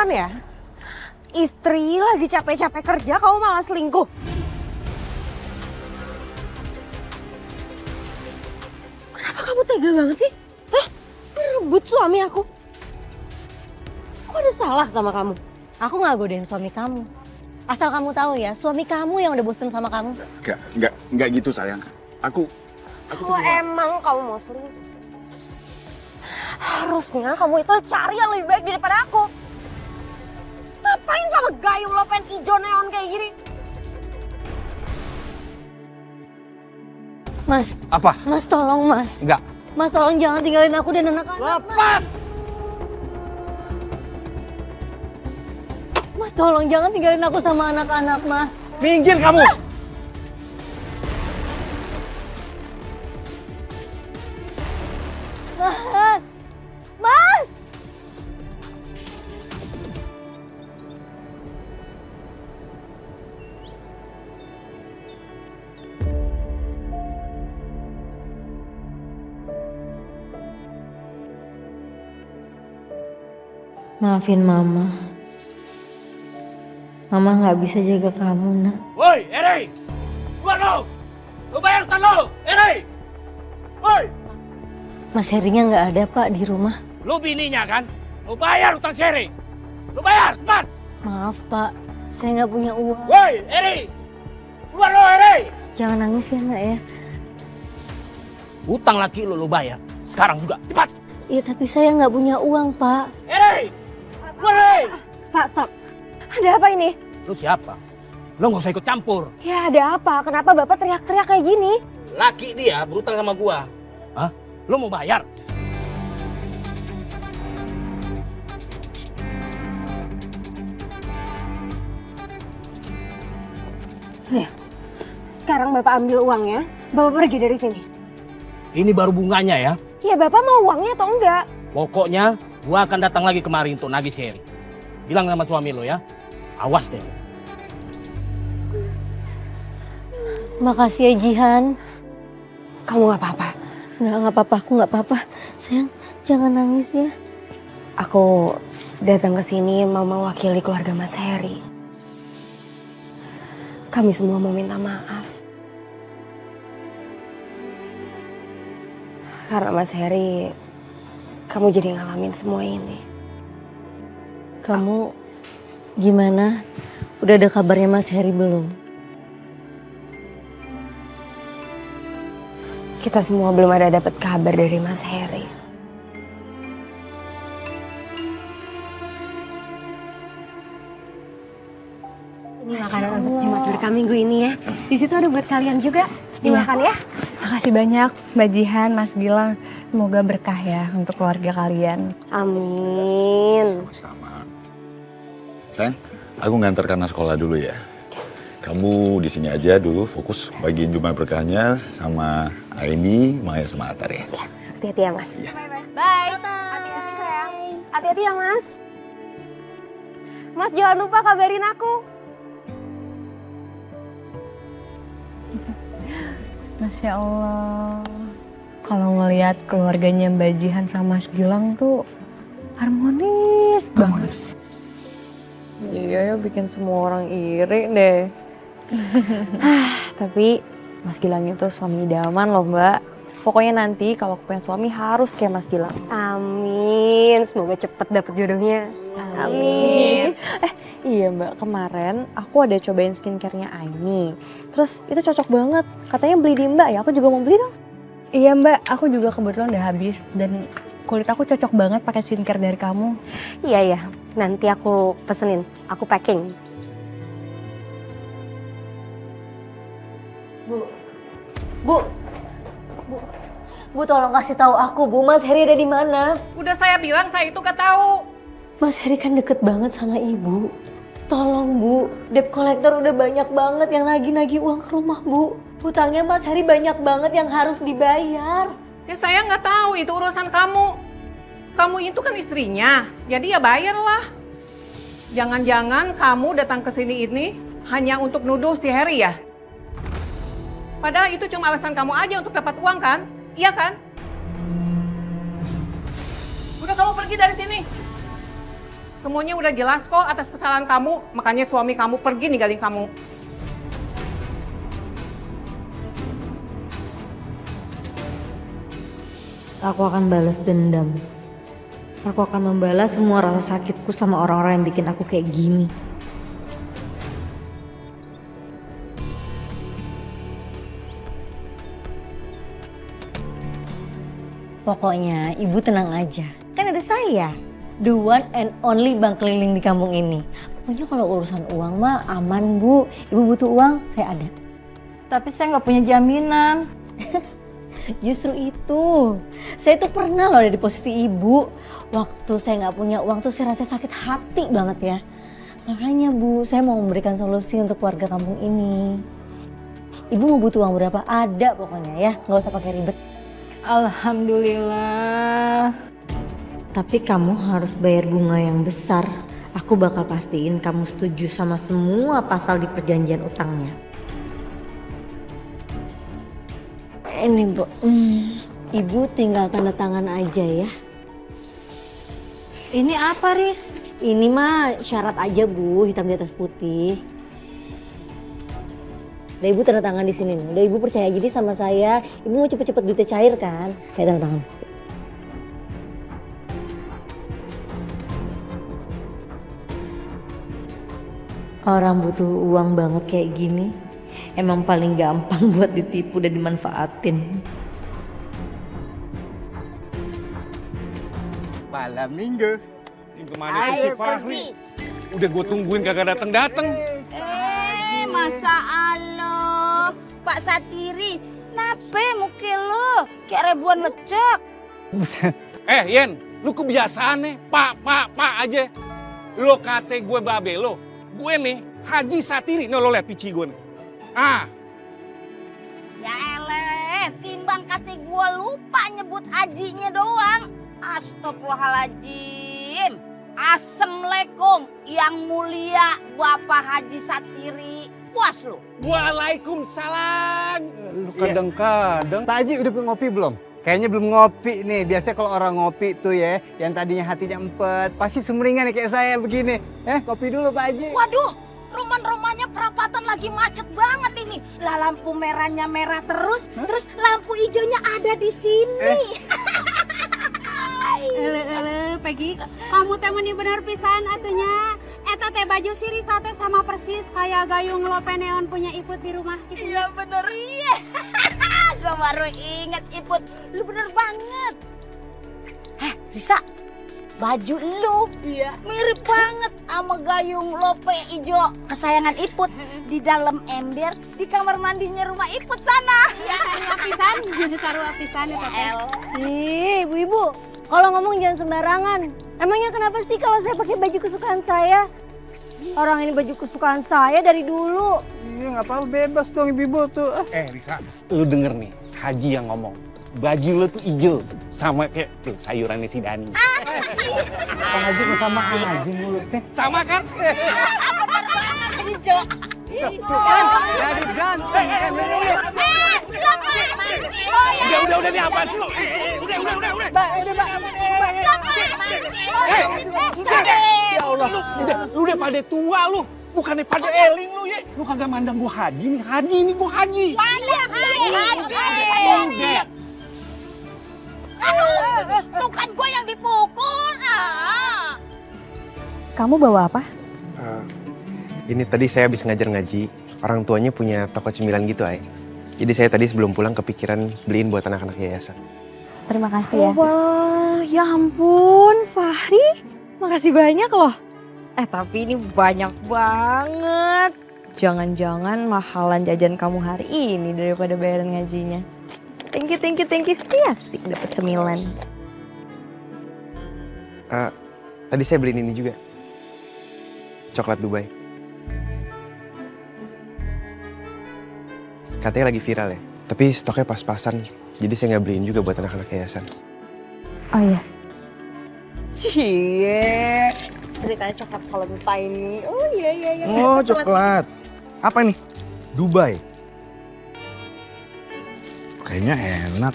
Keterlaluan ya. Istri lagi capek-capek kerja, kamu malah selingkuh. Kenapa kamu tega banget sih? Hah? Merebut suami aku. Aku ada salah sama kamu? Aku nggak godain suami kamu. Asal kamu tahu ya, suami kamu yang udah bosen sama kamu. Enggak gitu sayang. Aku Kalau emang kamu mau selingkuh, harusnya kamu itu cari yang lebih baik daripada aku. Ngapain sama gayung lopen ijo neon kayak gini? Mas. Apa? Mas tolong mas. Enggak. Mas tolong jangan tinggalin aku dan anak-anak. Lepas! Mas tolong jangan tinggalin aku sama anak-anak mas. Minggir kamu! Mas! Mas! Maafin mama. Mama nggak bisa jaga kamu, nak. Woi, Eri! Keluar lo! Lo bayar utang lo! Eri! Woi! Mas Herinya nggak ada, Pak, di rumah. Lo bininya kan? Lo bayar utang si Eri! Lo bayar, cepat! Maaf, Pak. Saya nggak punya uang. Woi, Eri! Keluar lo, Eri! Jangan nangis ya, nak ya. Utang laki lo bayar. Sekarang juga, cepat! Iya, tapi saya nggak punya uang, Pak. Eri! Keluar, Eri! Pak, stop. Ada apa ini? Lo siapa? Lo nggak usah ikut campur. Ya ada apa? Kenapa Bapak teriak-teriak kayak gini? Laki dia berutang sama gua. Hah? Lo mau bayar? Ya. Sekarang Bapak ambil uangnya, Bapak pergi dari sini. Ini baru bunganya ya. Ya Bapak mau uangnya atau enggak? Pokoknya gua akan datang lagi kemari untuk nagih si Eri. Bilang sama suami lo ya. Awas deh. Makasih ya, Jihan. Kamu nggak apa-apa. Nggak apa-apa, aku nggak apa-apa. Sayang, jangan nangis ya. Aku datang ke sini mau mewakili keluarga Mas Heri. Kami semua mau minta maaf. Karena Mas Heri, kamu jadi ngalamin semua ini. Kamu gimana? Udah ada kabarnya Mas Heri belum? Kita semua belum ada dapat kabar dari Mas Heri. Ini makanan untuk Jumat berkah minggu ini ya. Di situ ada buat kalian juga. Dimakan ya. Makasih banyak Mbak Jihan, Mas Gilang. Semoga berkah ya untuk keluarga kalian. Amin. Sama. Sayang, aku ngantar karena sekolah dulu ya. Kamu di sini aja dulu, fokus bagiin Jumat berkahnya sama Aini, Maya sama Atar ya. Hati-hati ya Mas. Iya. Bye. Hati-hati sayang. Hati-hati ya Mas. Mas jangan lupa kabarin aku. Masya Allah. Kalau ngelihat keluarganya Mbak Jihan sama Mas Gilang tuh harmonis banget. Iya ya, bikin semua orang iri deh. Tapi Mas Gilang itu suami idaman loh Mbak. Pokoknya nanti kalau aku punya suami harus kayak Mas Gilang. Amin. Semoga cepet dapet jodohnya. Amin. Iya Mbak, kemarin aku ada cobain skincare-nya Aini. Terus itu cocok banget. Katanya beli di Mbak ya, aku juga mau beli dong. Iya Mbak, aku juga kebetulan udah habis dan kulit aku cocok banget pakai skincare dari kamu. Iya ya. Nanti aku pesenin. Aku packing. Bu tolong kasih tahu aku, Bu, Mas Heri ada di mana? Udah saya bilang saya itu gak tahu. Mas Heri kan deket banget sama Ibu. Tolong, Bu, debt collector udah banyak banget yang nagih-nagih uang ke rumah, Bu. Hutangnya Mas Heri banyak banget yang harus dibayar. Ya saya nggak tahu, itu urusan kamu. Kamu itu kan istrinya, jadi ya bayarlah. Jangan-jangan kamu datang ke sini ini hanya untuk nuduh si Heri ya? Padahal itu cuma alasan kamu aja untuk dapat uang kan? Iya kan? Udah kamu pergi dari sini. Semuanya udah jelas kok atas kesalahan kamu, makanya suami kamu pergi ninggalin kamu. Aku akan balas dendam. Aku akan membalas semua rasa sakitku sama orang-orang yang bikin aku kayak gini. Pokoknya ibu tenang aja. Kan ada saya. The one and only bank keliling di kampung ini. Pokoknya kalau urusan uang mah aman bu. Ibu butuh uang, saya ada. Tapi saya nggak punya jaminan. Justru itu, saya tuh pernah loh ada di posisi ibu. Waktu saya nggak punya uang tuh saya rasa sakit hati banget ya. Makanya bu, saya mau memberikan solusi untuk warga kampung ini. Ibu mau butuh uang berapa? Ada pokoknya ya, nggak usah pakai ribet. Alhamdulillah. Tapi kamu harus bayar bunga yang besar. Aku bakal pastiin kamu setuju sama semua pasal di perjanjian utangnya. Ini bu, ibu tinggal tanda tangan aja ya. Ini apa, Riz? Ini mah syarat aja bu, hitam di atas putih. Udah ibu tanda tangan di sini nih. Udah ibu percaya jadi sama saya. Ibu mau cepet-cepet duitnya cair kan? Saya tanda tangan. Orang butuh uang banget kayak gini, emang paling gampang buat ditipu dan dimanfaatin. Malam minggu. Kemana tuh si Fahri? Udah gue tungguin kagak dateng-dateng. Masa Allah, Pak Satiri, nape mukil lo? Kayak ribuan lecek. Yen, lu kebiasaan nih, pak aja. Lo kate gue babe lo. Gue nih, Haji Satiri. Nih lo liat pici gue nih. Ya eleh, timbang kate gue lupa nyebut ajinya doang. Astagfirullahaladzim. Assalamualaikum yang mulia Bapak Haji Satiri. Puas lu. Waalaikumsalam. Lu kadang-kadang. Pak Haji udah ngopi belum? Kayaknya belum ngopi nih. Biasanya kalau orang ngopi tuh ya, yang tadinya hatinya empet, pasti sumringah nih kayak saya begini. Kopi dulu Pak Haji. Waduh, rumah-rumahnya perapatan lagi macet banget ini. Lah lampu merahnya merah terus, terus lampu hijaunya ada di sini. Peggy, kamu teh meni bener pisan atunya. Eta teh baju siri sate sama persis kayak gayung lope neon punya Iput di rumah gitu. Iya bener, iya. Gue baru inget Iput, lu bener banget. Risa, baju lu mirip banget sama gayung lope ijo kesayangan Iput di dalam ember di kamar mandinya rumah Iput sana. Iya, lapisan, jadi taruh lapisan ya teh. Ibu-ibu, kalau ngomong jangan sembarangan. Emangnya kenapa sih kalau saya pakai baju kesukaan saya? Orang ini baju kesukaan saya dari dulu. Iya nggak apa-apa, bebas dong ibu-ibu tuh. Risa, lu denger nih, Haji yang ngomong. Baju lu tuh hijau, sama kayak tuh sayurannya si Dani. Pak Haji kok sama aja mulutnya. Sama kan? Hijau. Jadi ganteng. Udah nih apaan sih lo? Udah. Mbak, udah Mbak. Ya Allah, lu udah pada tua lu. Bukannya pada eling lu ya. Lu kagak mandang gua Haji nih, gua Haji. Haji. Tuh kan gue yang dipukul. Kamu bawa apa? Ini tadi saya habis ngajar ngaji. Orang tuanya punya toko cemilan gitu, Ay. Jadi saya tadi sebelum pulang kepikiran beliin buat anak-anak yayasan. Terima kasih ya. Wah, ya ampun, Fahri. Makasih banyak loh. Tapi ini banyak banget. Jangan-jangan mahalan jajan kamu hari ini daripada bayaran ngajinya. Thank you. Iya sih dapat cemilan. Tadi saya beliin ini juga. Coklat Dubai. Katanya lagi viral ya. Tapi stoknya pas-pasan. Jadi saya nggak beliin juga buat anak-anak yayasan. Oh iya. Cie. Ceritanya coklat Valentine nih. Oh iya. Oh coklat. Apa nih? Dubai. Kayaknya enak.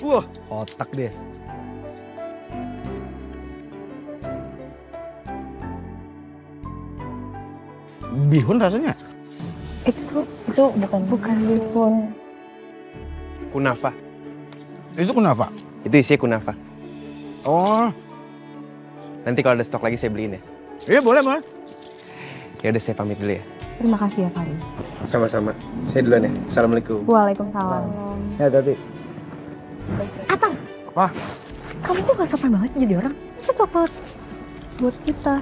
Wah, otak deh. Bihun rasanya? Itu bukan bihun. Kunafa. Itu kenapa? Itu isinya kunafa. Oh, Nanti kalau ada stok lagi saya beliin ya. iya boleh, boleh. Ya udah saya pamit dulu ya. Terima kasih ya Farid. Sama-sama. Saya duluan ya. Assalamualaikum. Waalaikumsalam. Ya, tadi. Atang. Apa? Kamu tuh gak sopan banget jadi orang. Itu coklat buat kita.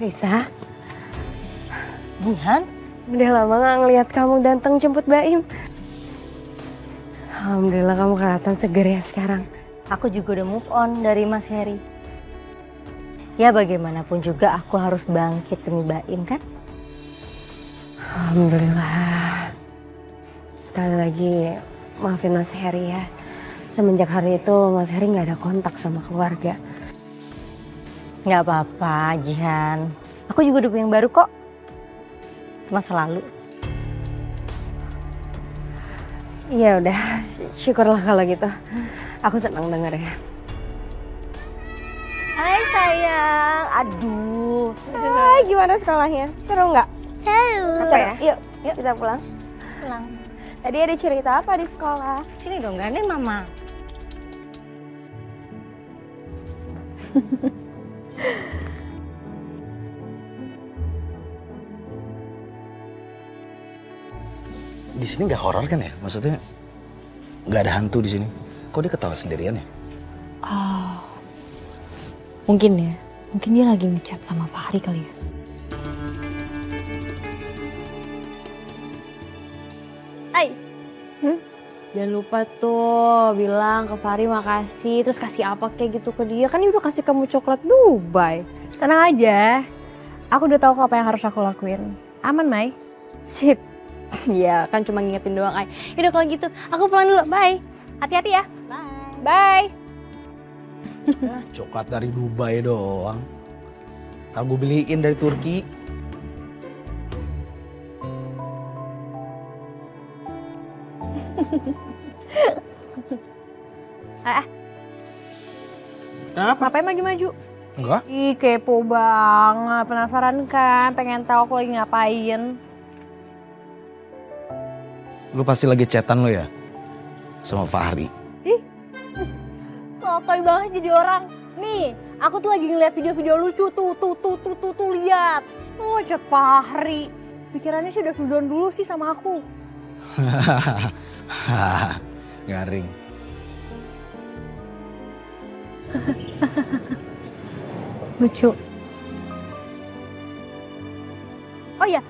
Risa, Jihan, udah lama gak ngeliat kamu datang jemput Baim. Alhamdulillah kamu kelihatan seger ya sekarang. Aku juga udah move on dari Mas Heri. Ya bagaimanapun juga aku harus bangkit demi Baim kan? Alhamdulillah. Sekali lagi maafin Mas Heri ya. Semenjak hari itu Mas Heri gak ada kontak sama keluarga. Nggak apa-apa, Jihan. Aku juga udah punya yang baru kok. Masa lalu. Ya udah, syukurlah kalau gitu. Aku senang denger ya. Hai sayang. Aduh. Hai, gimana sekolahnya? Seru nggak? Seru. Apa ya? Yuk, kita pulang. Pulang. Tadi ada cerita apa di sekolah? Sini dong, gandeng mama. Di sini nggak horor kan ya? Maksudnya nggak ada hantu di sini. Kok dia ketawa sendirian ya? Oh, mungkin ya. Mungkin dia lagi ngechat sama Fahri kali ya. Hai. Jangan lupa tuh bilang ke Fahri makasih. Terus kasih apa kayak gitu ke dia. Kan dia udah kasih kamu coklat Dubai. Tenang aja. Aku udah tahu apa yang harus aku lakuin. Aman, Mai? Sip. Iya, kan cuma ngingetin doang, Ay. Yaudah kalau gitu, aku pulang dulu. Bye. Hati-hati ya. Bye. Coklat dari Dubai doang. Ntar gue beliin dari Turki. Kenapa? Ngapain maju-maju? Enggak. Ih, kepo banget. Penasaran kan? Pengen tahu aku lagi ngapain. Lu pasti lagi chatan lu ya? Sama Fahri. Sotoy banget jadi orang. Nih, aku tuh lagi ngeliat video-video lucu tuh lihat. Oh, chat Fahri. Pikirannya sih udah sudon dulu sih sama aku. Garing. Lucu. Oh iya,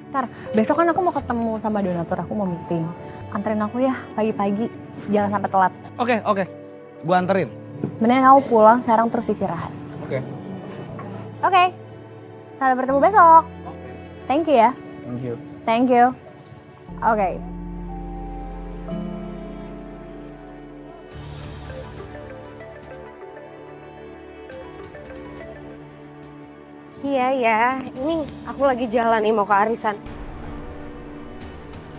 ntar besok kan aku mau ketemu sama donatur, aku mau meeting. Anterin aku ya pagi-pagi, jangan sampai telat. Oke. Gua anterin. Mendingan kamu pulang sekarang terus istirahat. Oke. Oke. Sampai bertemu besok. Thank you ya. Thank you. Thank you. Oke. Iya ya, ini aku lagi jalan nih mau ke arisan.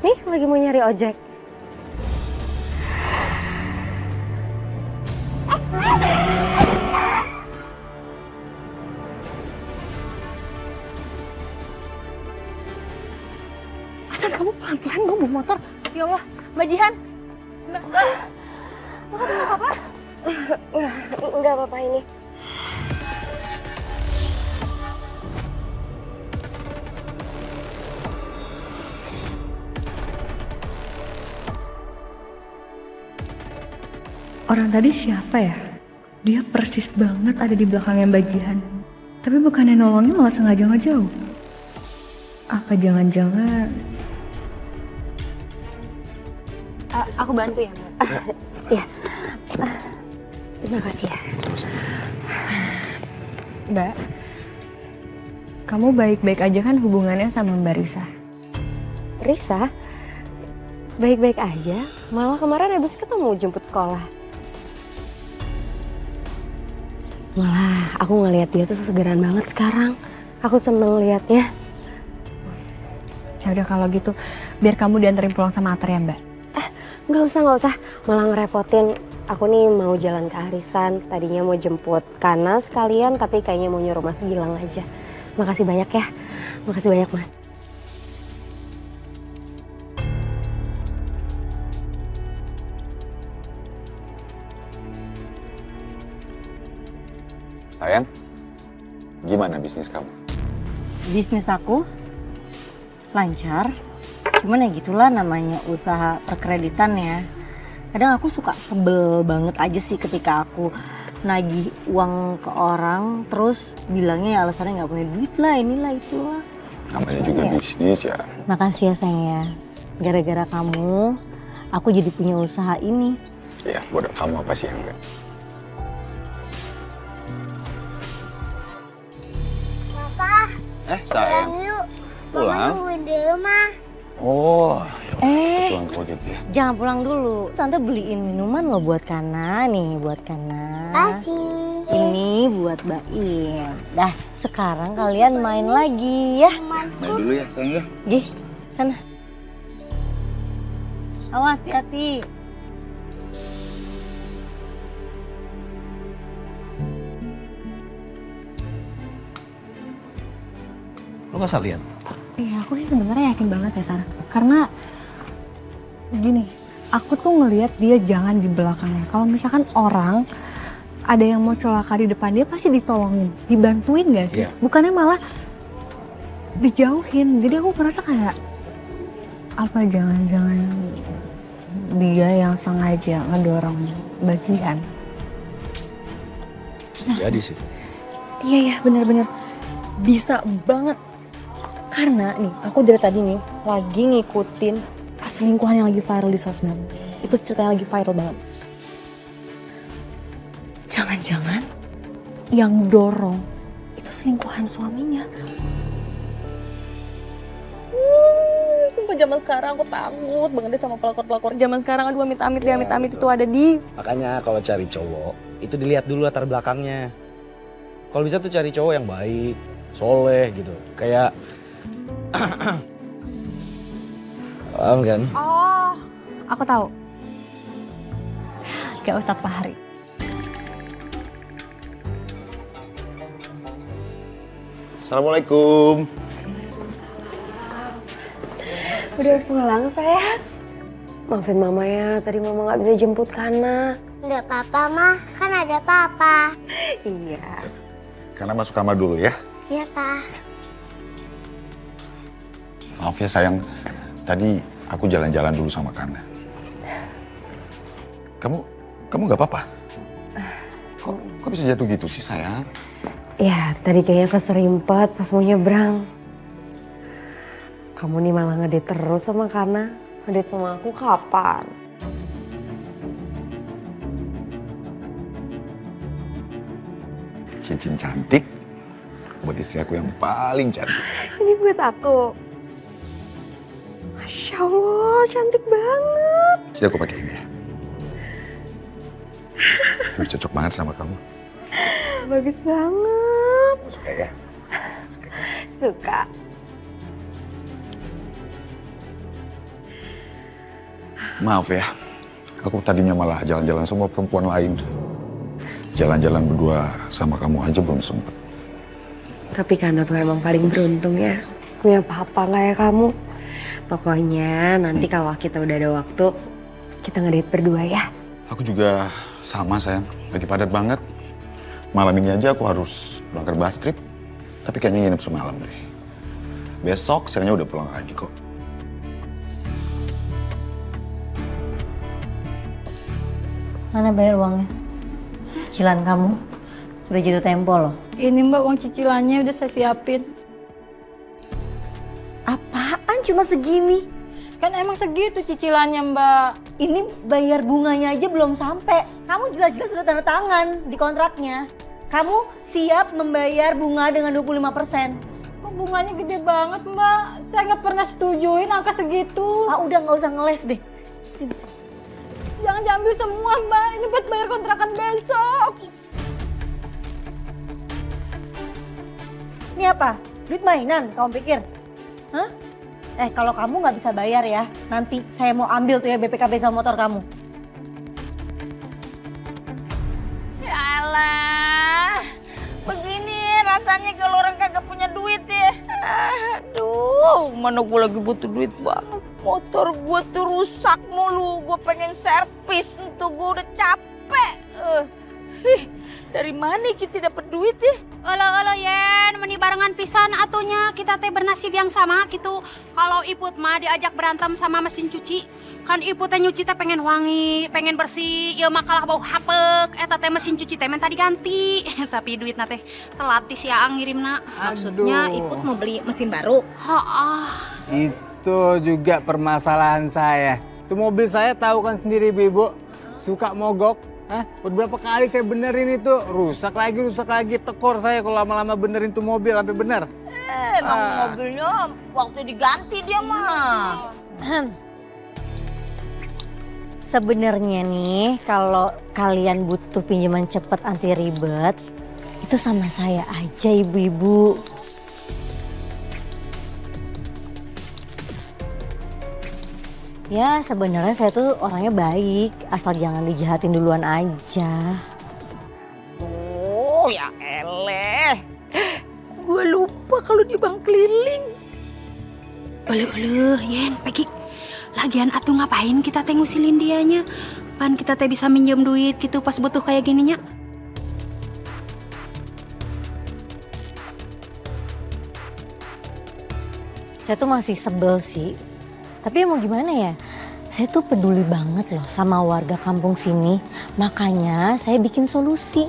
Nih lagi mau nyari ojek. Atan, kamu pelan-pelan dong bawa motor. Ya Allah, Mbak Jihan. Mbak. Kamu apa? Enggak apa-apa ini. Orang tadi siapa ya? Dia persis banget ada di belakangnya Mbak Jihan. Tapi bukannya nolongnya malah sengaja ngejauh. Apa jangan-jangan... Aku bantu ya, Mbak. Iya. Terima kasih ya. Mbak, kamu baik-baik aja kan hubungannya sama Mbak Risa? Risa? Baik-baik aja. Malah kemarin habis ketemu jemput sekolah. Malah aku ngeliat dia tuh segeran banget sekarang. Aku seneng liatnya. Ya udah kalau gitu biar kamu dianterin pulang sama Atar ya Mbak. Nggak usah. Malah ngerepotin. Aku nih mau jalan ke arisan. Tadinya mau jemput Kana sekalian, tapi kayaknya mau nyuruh Mas Gilang aja. Makasih banyak ya. Makasih banyak, Mas. Sayang, gimana bisnis kamu? Bisnis aku lancar, cuman ya gitulah namanya usaha perkreditan ya. Kadang aku suka sebel banget aja sih ketika aku nagih uang ke orang terus bilangnya ya alasannya nggak punya duit lah, inilah itulah. Namanya juga bisnis ya. Makasih ya sayang ya, gara-gara kamu aku jadi punya usaha ini. Ya, bodoh kamu apa sih yang enggak? Papa, Sayang. yuk. Pulang? Mama nungguin di rumah. Oh, pulang kalau gitu ya. Jangan pulang dulu, tante beliin minuman loh buat Kana nih, buat Kana. Kasih. Ini buat Baim. Dah, sekarang kalian main lagi ya. Main dulu ya, sayang ya. Gih, sana. Awas, hati-hati. Lo gak lihat? Iya, aku sih sebenarnya yakin banget ya, Tar. Karena gini, aku tuh ngelihat dia jangan di belakangnya. Kalau misalkan orang ada yang mau celaka di depan dia pasti ditolongin, dibantuin gak sih? Iya. Bukannya malah dijauhin. Jadi aku merasa kayak apa jangan-jangan dia yang sengaja ngedorong bagian. Jadi sih. Iya, bener-bener bisa banget. Karena nih, aku dari tadi nih lagi ngikutin perselingkuhan yang lagi viral di sosmed. Itu ceritanya lagi viral banget. Jangan-jangan yang dorong itu selingkuhan suaminya. Sumpah zaman sekarang aku takut banget deh sama pelakor-pelakor zaman sekarang. Aduh amit-amit ya, amit-amit itu ada di... Makanya kalau cari cowok, itu dilihat dulu latar belakangnya. Kalau bisa tuh cari cowok yang baik, soleh gitu. Kayak... Paham kan? Oh, aku tahu. Kayak Ustadz Fahri. Assalamualaikum. Udah pulang, sayang? Maafin Mama ya, tadi Mama nggak bisa jemput Kana. Nggak apa-apa, Mah. Kan ada Papa. Iya. Karena masuk kamar dulu ya. Iya, Pak. Maaf ya sayang, tadi aku jalan-jalan dulu sama Kana. Kamu nggak apa-apa? Kok bisa jatuh gitu sih sayang? Ya, tadi kayaknya keserimpet pas mau nyebrang. Kamu nih malah ngedate terus sama Kana. Ngedate sama aku kapan? Cincin cantik buat istri aku yang paling cantik. Ini buat aku. Masya Allah, cantik banget. Jadi aku pakai ini ya. Ini cocok banget sama kamu. Bagus banget. Suka ya? Suka. Maaf ya, aku tadinya malah jalan-jalan sama perempuan lain. Jalan-jalan berdua sama kamu aja belum sempet. Tapi Kana tuh emang paling beruntung ya. Punya papa kayak kamu. Pokoknya nanti kalau kita udah ada waktu, kita ngedate berdua ya. Aku juga sama sayang, lagi padat banget. Malam ini aja aku harus berangkat bus trip, tapi kayaknya nginep semalam deh. Besok siangnya udah pulang lagi kok. Mana bayar uangnya? Cicilan kamu sudah jatuh tempo loh. Ini Mbak uang cicilannya udah saya siapin. Apaan cuma segini? Kan emang segitu cicilannya Mbak. Ini bayar bunganya aja belum sampai. Kamu jelas-jelas sudah tanda tangan di kontraknya. Kamu siap membayar bunga dengan 25%. Kok bunganya gede banget Mbak? Saya nggak pernah setujuin angka segitu. Ah udah nggak usah ngeles deh. Sini. Jangan diambil semua Mbak, ini buat bayar kontrakan besok. Ini apa? Duit mainan kamu pikir? Hah? Kalau kamu nggak bisa bayar ya, nanti saya mau ambil tuh ya BPKB sama motor kamu. Yalah, begini rasanya kalau orang kagak punya duit ya. Aduh, mana gue lagi butuh duit banget. Motor gue tuh rusak mulu, gue pengen servis tuh, gue udah capek. Dari mana kita dapat duit ya? Olo Yen, meni barengan pisan atunya kita teh bernasib yang sama gitu. Kalau Iput mah diajak berantem sama mesin cuci, kan Iput teh nyuci teh pengen wangi, pengen bersih, ieu mah kalah bau hapek. Eta teh mesin cuci teh minta diganti. Tapi duitna teh telat si Aang ngirimna. Maksudnya Iput mau beli mesin baru? Itu juga permasalahan saya. Itu mobil saya tahu kan sendiri Ibu, suka mogok. Udah berapa kali saya benerin itu, rusak lagi, tekor saya kalau lama-lama benerin tuh mobil sampai bener. Emang mobilnya waktu diganti dia mah. Sebenarnya nih, kalau kalian butuh pinjaman cepet anti ribet, itu sama saya aja ibu-ibu. Ya sebenarnya saya tuh orangnya baik, asal jangan dijahatin duluan aja. Oh ya eleh, gue lupa kalau di bank keliling. Olo Yen, Peggy. Lagian atuh ngapain kita teh ngusilin dianya? Pan kita teh bisa minjem duit gitu pas butuh kayak gininya. Saya tuh masih sebel sih. Tapi mau gimana ya, saya tuh peduli banget loh sama warga kampung sini. Makanya saya bikin solusi.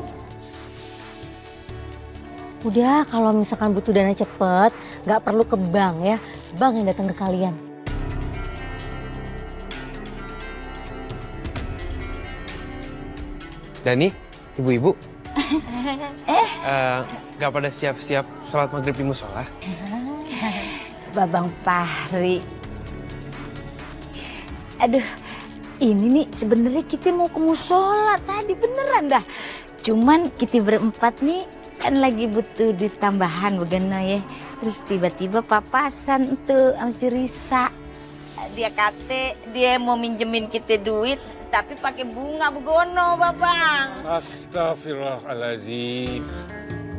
Udah kalau misalkan butuh dana cepet, gak perlu ke bank ya. Bank yang datang ke kalian. Dani, ibu-ibu. Gak pada siap-siap sholat maghrib di musola? Babang Fahri. Aduh, ini nih sebenarnya kita mau ke musola tadi beneran dah. Cuman kita berempat nih kan lagi butuh duit tambahan begana ya. Terus tiba-tiba papasan tuh sama si Risa. Dia kate dia mau minjemin kita duit tapi pakai bunga begono, Babang. Astagfirullahaladzim.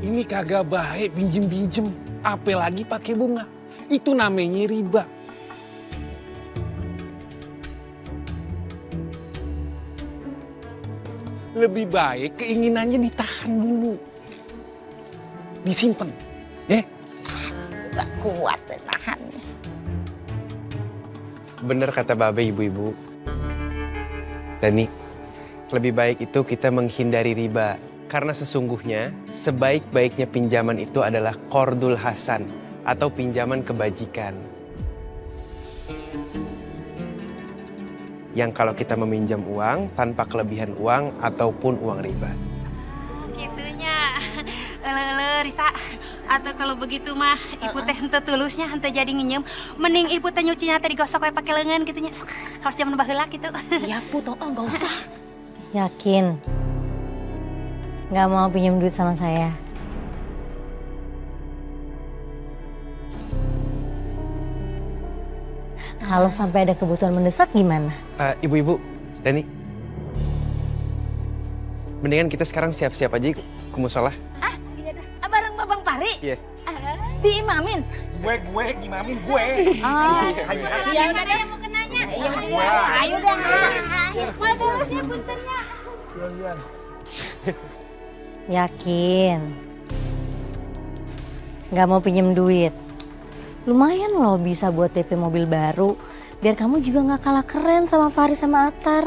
Ini kagak baik pinjem-pinjem, apalagi pakai bunga. Itu namanya riba. Lebih baik keinginannya ditahan dulu. Disimpan, ya? Gak kuat tahan. Bener kata Babe ibu-ibu. Dani, lebih baik itu kita menghindari riba. Karena sesungguhnya sebaik-baiknya pinjaman itu adalah qardul hasan atau pinjaman kebajikan. Yang kalau kita meminjam uang tanpa kelebihan uang ataupun uang riba. Gitunya. Ele Risa. Atau kalau begitu mah ibu teh henteu tulusnya henteu jadi nginjem. Mending ibu teh nyucinya teh digosok we pake leungeun kitu nya. Kaos zaman baheula gitu. Iya Put, enggak usah. Yakin? Nggak mau pinjam duit sama saya? Kalau sampai ada kebutuhan mendesak gimana? Ibu-ibu, Dani. Mendingan kita sekarang siap-siap aja ke musola. Iya dah. Bareng Babang Fahri? Iya. Diimamin? Gue imamin gue. Iya udah deh mau kenanya. Iya, ayo dah. Mau tulisnya puntennya. Yakin? Nggak mau pinjam duit? Lumayan loh bisa buat DP mobil baru. Biar kamu juga nggak kalah keren sama Fahri sama Atar.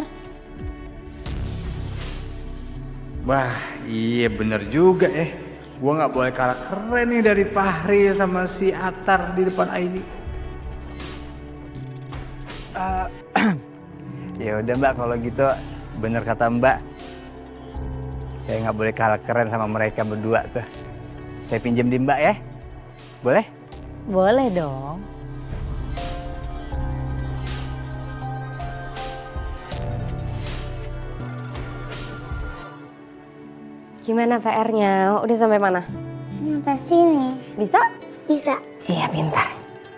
Wah, iya bener juga Gua nggak boleh kalah keren nih dari Fahri sama si Atar di depan Aini. Ya udah Mbak, kalau gitu bener kata Mbak. Saya nggak boleh kalah keren sama mereka berdua tuh. Saya pinjem di Mbak ya, boleh? Boleh dong. Gimana PR-nya? Udah sampai mana? Sampai sini. Bisa? Bisa. Iya, pintar.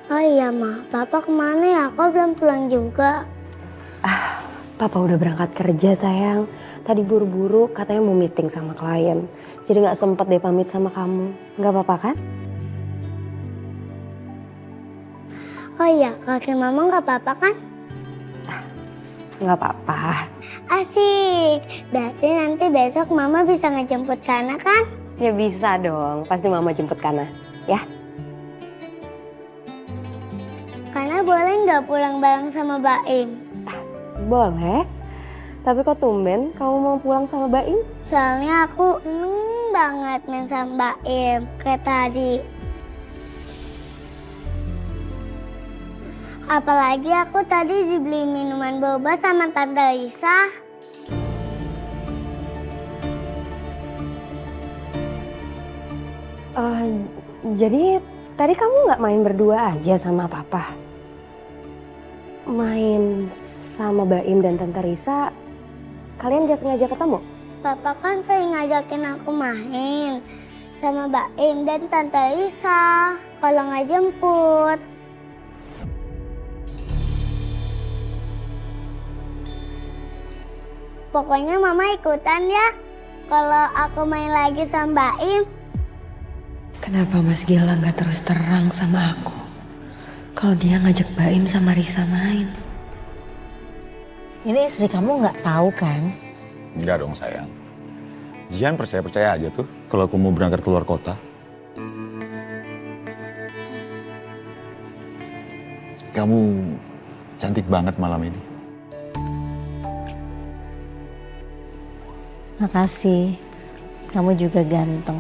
Oh iya Ma, Papa kemana ya? Kok belum pulang juga? Papa udah berangkat kerja sayang. Tadi buru-buru katanya mau meeting sama klien. Jadi gak sempet deh pamit sama kamu. Gak apa-apa kan? Oh iya, kaki Mama gak apa-apa kan? Gak apa-apa. Asik, berarti nanti besok Mama bisa ngejemput Kana kan? Ya bisa dong, pasti Mama jemput Kana. Ya? Kana boleh nggak pulang bareng sama Baim? Boleh. Tapi kok tumben kamu mau pulang sama Baim? Soalnya aku seneng banget main sama Baim kayak tadi. Apalagi aku tadi dibeli minuman boba sama Tante Lisa. Jadi tadi kamu nggak main berdua aja sama Papa? Main sama Baim dan Tante Risa, kalian gak sengaja ketemu? Papa kan sering ngajakin aku main sama Baim dan Tante Lisa kalau nggak jemput. Pokoknya Mama ikutan ya kalau aku main lagi sama Baim. Kenapa Mas Gilang gak terus terang sama aku kalau dia ngajak Baim sama Risa main? Ini istri kamu nggak tahu kan? Enggak dong sayang. Jihan percaya-percaya aja tuh kalau aku mau berangkat keluar kota. Kamu cantik banget malam ini. Makasih, kamu juga ganteng.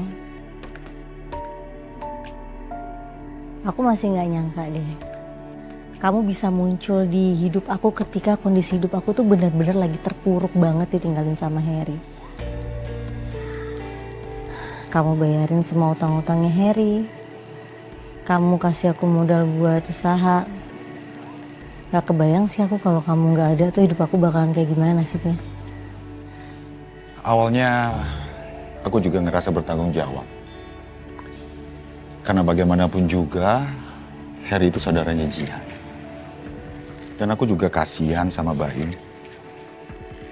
Aku masih nggak nyangka deh, kamu bisa muncul di hidup aku ketika kondisi hidup aku tuh benar-benar lagi terpuruk banget ditinggalin sama Harry. Kamu bayarin semua utang-utangnya Harry. Kamu kasih aku modal buat usaha. Gak kebayang sih aku kalau kamu nggak ada tuh hidup aku bakalan kayak gimana nasibnya. Awalnya aku juga ngerasa bertanggung jawab. Karena bagaimanapun juga Harry itu saudaranya Jihan. Dan aku juga kasihan sama Baim.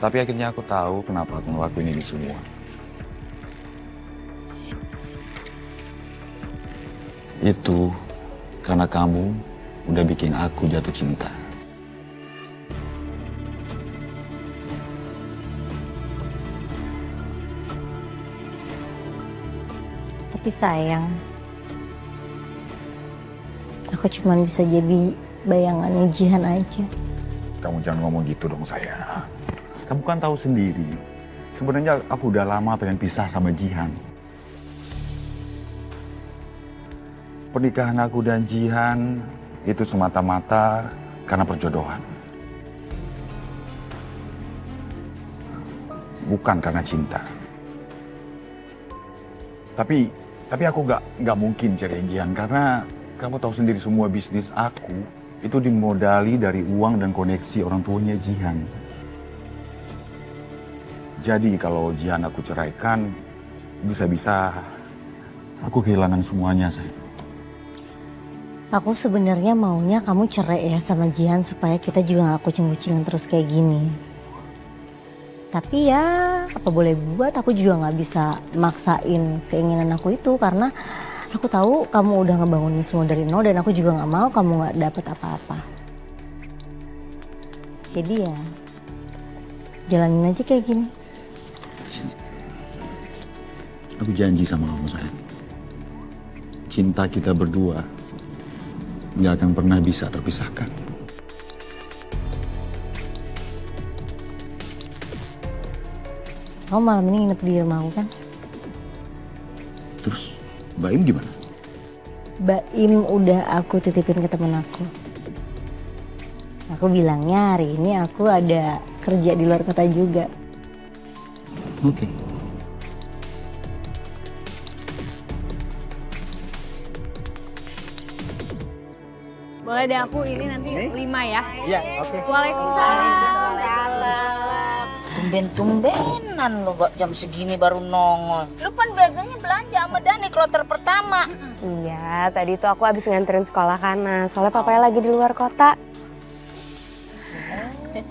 Tapi akhirnya aku tahu kenapa aku ngelakuin ini semua. Itu karena kamu udah bikin aku jatuh cinta. Tapi sayang, aku cuma bisa jadi bayangannya Jihan aja. Kamu jangan ngomong gitu dong sayang. Kamu kan tahu sendiri. Sebenarnya aku udah lama pengen pisah sama Jihan. Pernikahan aku dan Jihan itu semata-mata karena perjodohan. Bukan karena cinta. Tapi aku nggak mungkin ceritain Jihan karena kamu tahu sendiri semua bisnis aku itu dimodali dari uang dan koneksi orang tuanya Jihan. Jadi kalau Jihan aku ceraikan, bisa-bisa aku kehilangan semuanya, sayang. Aku sebenarnya maunya kamu cerai ya sama Jihan supaya kita juga gak kucing-kucingan terus kayak gini. Tapi ya apa boleh buat, aku juga gak bisa maksain keinginan aku itu karena aku tahu kamu udah ngebangunin semua dari nol dan aku juga gak mau kamu gak dapet apa-apa. Jadi ya jalanin aja kayak gini. Aku janji sama kamu, sayang. Cinta kita berdua nggak akan pernah bisa terpisahkan. Kamu malam ini nginep di rumah aku kan? Terus Baim gimana? Baim udah aku titipin ke temen aku. Aku bilangnya hari ini aku ada kerja di luar kota juga. Oke. Boleh deh aku ini nanti 5 ya. Iya, oke. Waalaikumsalam. Waalaikumsalam. tumben-tumbenan lo jam segini baru nongol. Lu kan biasanya belanja sama Dani kloter pertama. Iya, tadi tuh aku habis nganterin sekolah Kana. Soalnya papanya lagi di luar kota.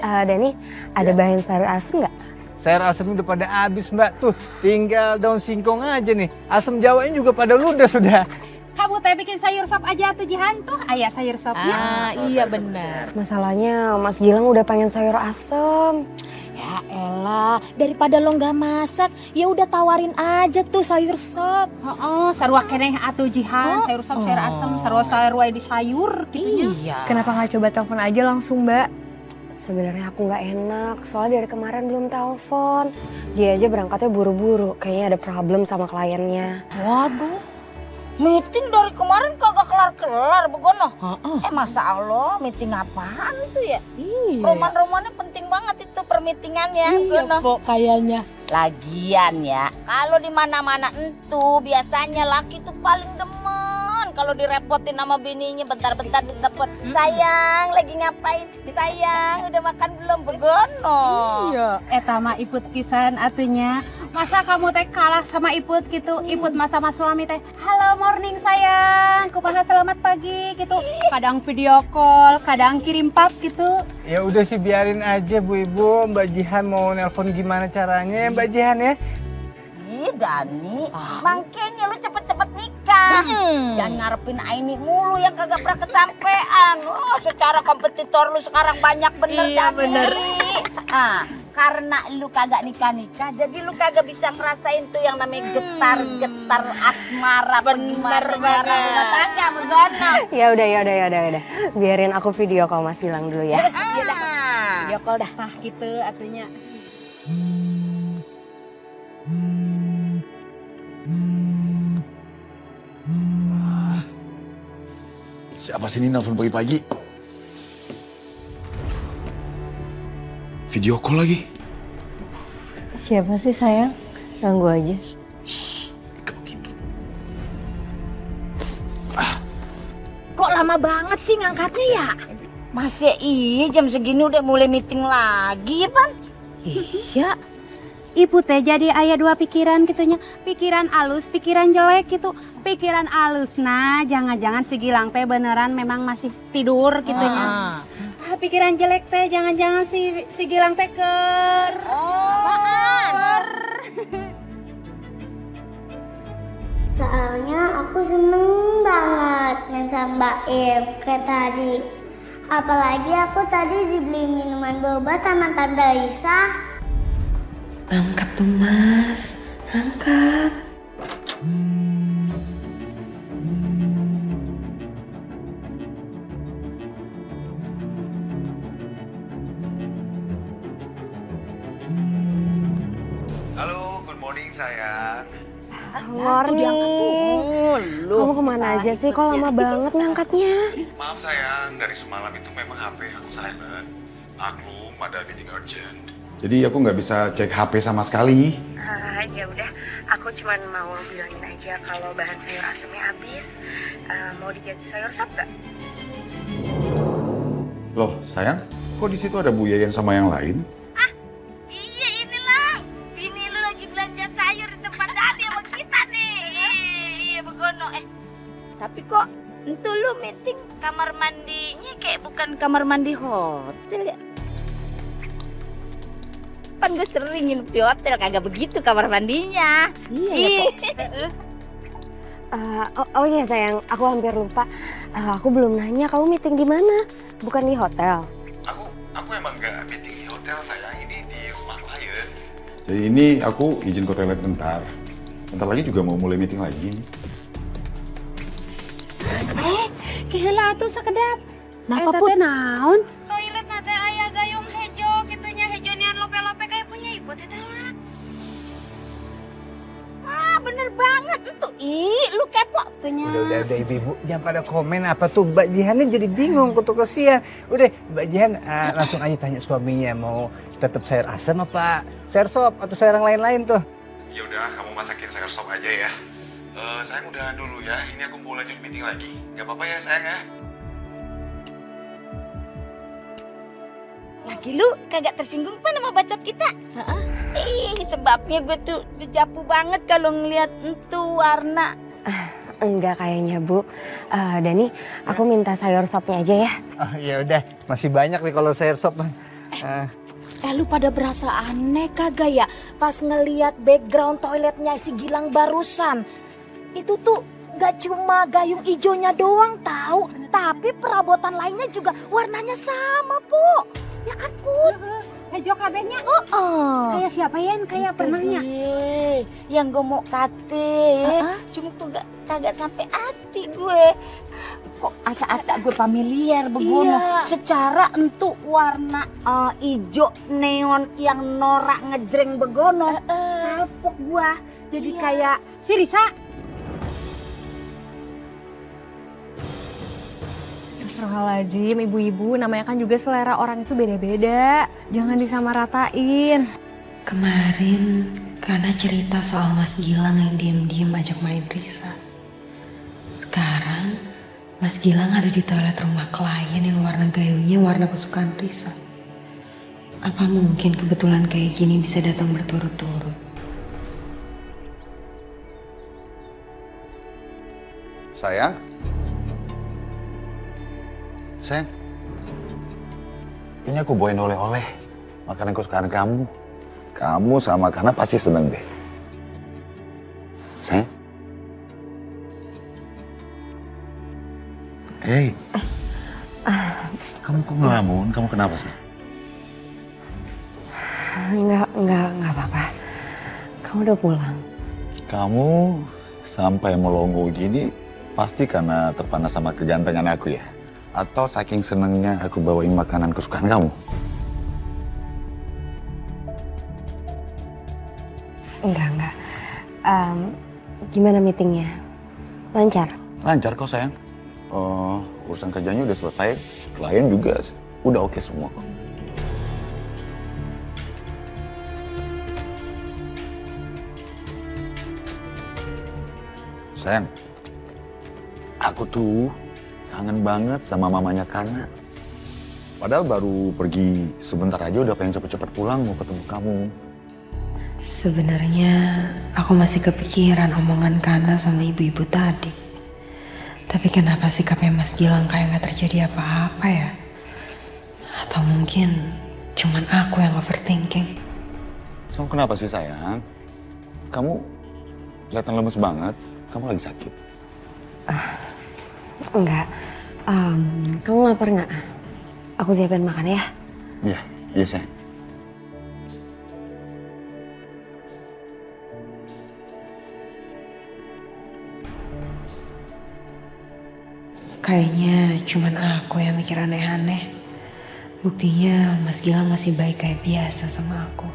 Dani, ada bahan sayur asem nggak? Sayur asemnya udah pada habis Mbak. Tuh, tinggal daun singkong aja nih. Asam Jawanya juga pada ludes sudah. Kamu teh bikin sayur sop aja tuh Jihan tuh. Ayah sayur sopnya. Iya benar. Masalahnya Mas Gilang udah pengen sayur asem. Ya elah, daripada lo nggak masak, ya udah tawarin aja tuh sayur sop. Sarua keneh atuh Jihan, sayur sop, sayur asem, sarua sayur wae di sayur gitu Iya. Kenapa nggak coba telepon aja langsung, Mbak? Sebenarnya aku nggak enak, soalnya dari kemarin belum telepon. Dia aja berangkatnya buru-buru, kayaknya ada problem sama kliennya. Waduh, meeting dari kemarin kagak kelar-kelar begono. Masa Allah, meeting apaan tuh ya? Iya. Roman-romannya penting banget itu permeetingannya. Iya kok kayaknya. Lagian ya, kalau di mana-mana entu biasanya laki tuh paling demen kalau direpotin sama bininya bentar-bentar ditelepon. Sayang, lagi ngapain? Sayang, udah makan belum? Begono. Iya, eta mah iput kisan atunya. Masa kamu teh kalah sama iput gitu? Iput masa sama suami teh, halo morning sayang, kumaha selamat pagi gitu. Kadang video call, kadang kirim pap gitu. Ya udah sih biarin aja Bu Ibu. Mbak Jihan mau nelpon gimana caranya ya Mbak Jihan ya? Ih Dani, makanya lu cepet-cepet nikah. Jangan ngarepin Aini mulu yang kagak pernah kesampean. Oh, secara kompetitor lu sekarang banyak bener Iya, Dani. bener. Karena lu kagak nikah-nikah, jadi lu kagak bisa ngerasain tuh yang namanya getar-getar asmara. Bener banget. Rumah tangga begono. Ya udah. Biarin aku video call Mas Gilang dulu ya. Video call dah. Nah gitu artinya. Siapa sih ini nelfon pagi-pagi? Video call lagi. Siapa sih sayang? Ganggu aja. Kok lama banget sih ngangkatnya ya? Masih iya jam segini udah mulai meeting lagi ya Pan? Iya. Ibu teh jadi aya dua pikiran gitunya. Pikiran alus, pikiran jelek gitu. Pikiran alus nah jangan-jangan si Gilang teh beneran memang masih tidur gitunya. Pikiran jelek teh jangan-jangan si Gilang teh ker. Soalnya aku seneng banget main sama Mbak Im kayak tadi. Apalagi aku tadi dibeli minuman boba sama Tante Lisa. Angkat tuh Mas, angkat. Halo, good morning sayang. Morning. Kamu kemana aja sih? Kok lama banget ngangkatnya? Maaf sayang, dari semalam itu memang HP aku silent. Maklum ada meeting urgent. Jadi aku nggak bisa cek HP sama sekali. Ya udah, aku cuma mau bilangin aja kalau bahan sayur asemnya habis. Mau diganti sayur sop gak? Loh sayang, kok di situ ada Bu Yayan sama yang lain? Iya inilah, bini lu lagi belanja sayur di tempat Dani sama kita nih. Iya begono. Tapi kok entu lu meeting kamar mandinya kayak bukan kamar mandi hotel ya? Pan gue sering nginep di hotel kagak begitu kamar mandinya. Iya oh iya sayang, aku hampir lupa. Aku belum nanya kamu meeting di mana? Bukan di hotel. Aku emang nggak meeting di hotel sayang, ini di rumah klien. Jadi ini aku izin ke toilet bentar. Bentar lagi juga mau mulai meeting lagi. Kehela tuh sekedap. Napa Put? Naon? Toilet nate aya gayung hejo gitunya, hejonian lope-lope kayak punya ibu teh tawat. Bener banget itu. Ih, lu kepo tuhnya. Udah ibu-ibu, jangan pada komen apa tuh Mbak Jihannya jadi bingung kutu kesian. Udah Mbak Jihan langsung aja tanya suaminya mau tetap sayur asam apa sayur sop atau sayur yang lain-lain tuh. Ya udah, kamu masakin sayur sop aja ya. Sayang udah dulu ya, ini aku mau lanjut meeting lagi. Gak apa-apa ya sayang ya? Lagi lu kagak tersinggung apa nama bacot kita? Sebabnya gue tuh dejapu banget kalau ngeliat itu warna. Enggak kayaknya Bu. Dani, aku minta sayur sopnya aja ya. Oh, ya udah, masih banyak nih kalau sayur sop. Lu pada berasa aneh kagak ya pas ngeliat background toiletnya si Gilang barusan? Itu tuh gak cuma gayung ijonya doang tahu, tapi perabotan lainnya juga warnanya sama, Bu. Ya kan, Put? Hejo kabehnya. Kayak siapa Yen? Kayak pernahnya. Yang gue mau kate, cuma kok kagak sampai hati gue. Kok asa-asa gue familiar begono. Iya. Secara entuk warna ijo neon yang norak ngejreng begono. Salpok gua jadi kayak Si Risa. Astagfirullahaladzim, ibu-ibu, namanya kan juga selera orang itu beda-beda. Jangan disamaratain. Kemarin karena cerita soal Mas Gilang yang diem-diem ajak main Risa. Sekarang Mas Gilang ada di toilet rumah klien yang warna gayungnya warna kesukaan Risa. Apa mungkin kebetulan kayak gini bisa datang berturut-turut? Sayang? Sayang? Ini aku bawain oleh-oleh. Makanan kesukaan kamu. Kamu sama Kana pasti seneng deh. Sayang? Hei. Kamu kok ngelamun? Kamu kenapa sih? Enggak apa-apa. Kamu udah pulang. Kamu sampai melongo gini pasti karena terpana sama kegantengan aku ya? Atau saking senengnya aku bawain makanan kesukaan kamu? Enggak. Gimana meetingnya? Lancar? Lancar kok sayang. Urusan kerjanya udah selesai. Klien juga udah oke semua kok. Sayang, aku tuh kangen banget sama mamanya Kana. Padahal baru pergi sebentar aja udah pengen cepet-cepet pulang mau ketemu kamu. Sebenarnya aku masih kepikiran omongan Kana sama ibu-ibu tadi. Tapi kenapa sikapnya Mas Gilang kayak gak terjadi apa-apa ya? Atau mungkin cuman aku yang overthinking. Kamu kenapa sih sayang? Kamu kelihatan lemes banget. Kamu lagi sakit? Enggak. Kamu lapar nggak? Aku siapin makan ya. Iya sayang. Kayaknya cuman aku yang mikir aneh-aneh. Buktinya Mas Gilang masih baik kayak biasa sama aku.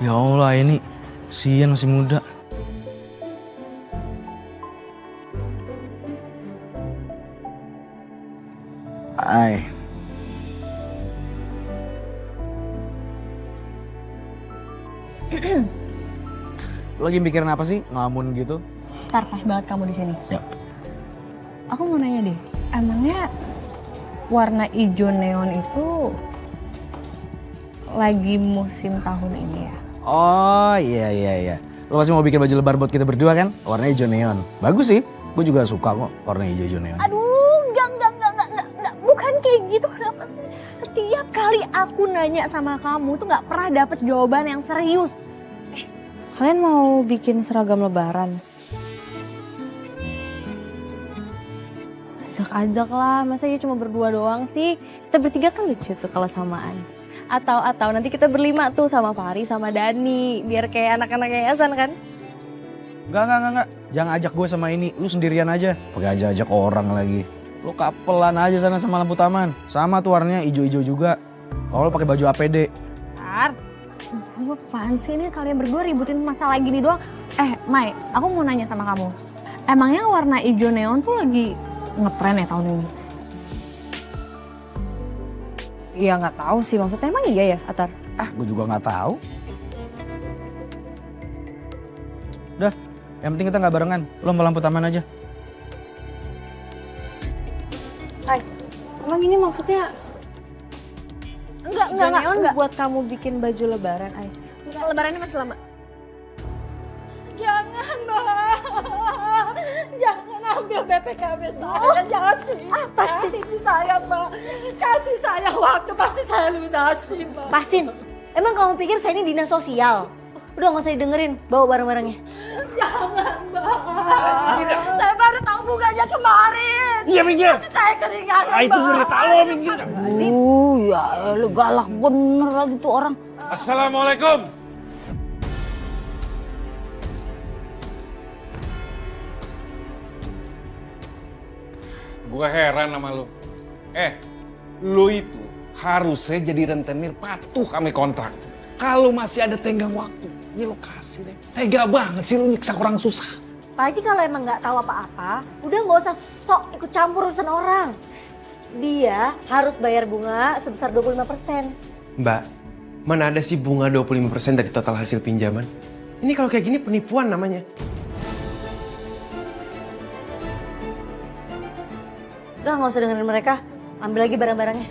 Ya Allah, ini si Ian masih muda. Ay. Lo lagi mikirin apa sih? Ngelamun gitu? Ntar pas banget kamu di sini. Ya. Aku mau nanya deh, emangnya warna hijau neon itu lagi musim tahun ini ya? Oh iya. Lo pasti mau bikin baju lebar buat kita berdua kan? Warna hijau neon. Bagus sih. Gue juga suka kok warna hijau neon. Aduh, enggak. Bukan kayak gitu. Kenapa? Setiap kali aku nanya sama kamu tuh nggak pernah dapet jawaban yang serius. Kalian mau bikin seragam lebaran? Ajak lah, masa ya cuma berdua doang sih? Kita bertiga kan lucu tuh kalau samaan. Atau nanti kita berlima tuh sama Fari sama Dani, biar kayak anak-anak yayasan kan? Enggak. Jangan ajak gue sama ini. Lu sendirian aja. Pakai ajak orang lagi. Lu kapelan aja sana sama lampu taman. Sama tuh warnanya hijau-hijau juga. Kalau lu pakai baju APD. Kamu apaan sih ini kalian berdua ributin masalah gini doang? Mai, aku mau nanya sama kamu. Emangnya warna hijau neon tuh lagi ngetren ya tahun ini? Iya nggak tahu sih, maksudnya emang iya ya, Atar? Gue juga nggak tahu. Udah, yang penting kita nggak barengan. Lo lampu taman aja. Emang ini maksudnya enggak buat kamu bikin baju lebaran, Ay. Lebarannya masih lama. Jangan, Mbak. Jangan ambil BPKB saya. Jangan sih. Apa sih saya, Mbak? Kasih saya waktu, pasti saya lunasi, Mbak. Pasin, emang kamu pikir saya ini dinas sosial? Udah nggak usah didengerin, bawa barang-barangnya. Jangan, Mbak. Saya baru tahu bunganya kemarin. Iya, minggir. Pasti saya keringanan, Mbak. Itu berita lo, minggir. Ya lu galak bener lagi tuh orang. Assalamualaikum. Gua heran sama lu. Lu itu harusnya jadi rentenir patuh kami kontrak. Kalau masih ada tenggang waktu, ya lo kasih deh. Tega banget sih lu nyiksa orang susah. Pak Haji kalau emang nggak tahu apa-apa, udah nggak usah sok ikut campur urusan orang. Dia harus bayar bunga sebesar 25%. Mbak, mana ada sih bunga 25% dari total hasil pinjaman? Ini kalau kayak gini penipuan namanya. Udah nggak usah dengerin mereka, ambil lagi barang-barangnya.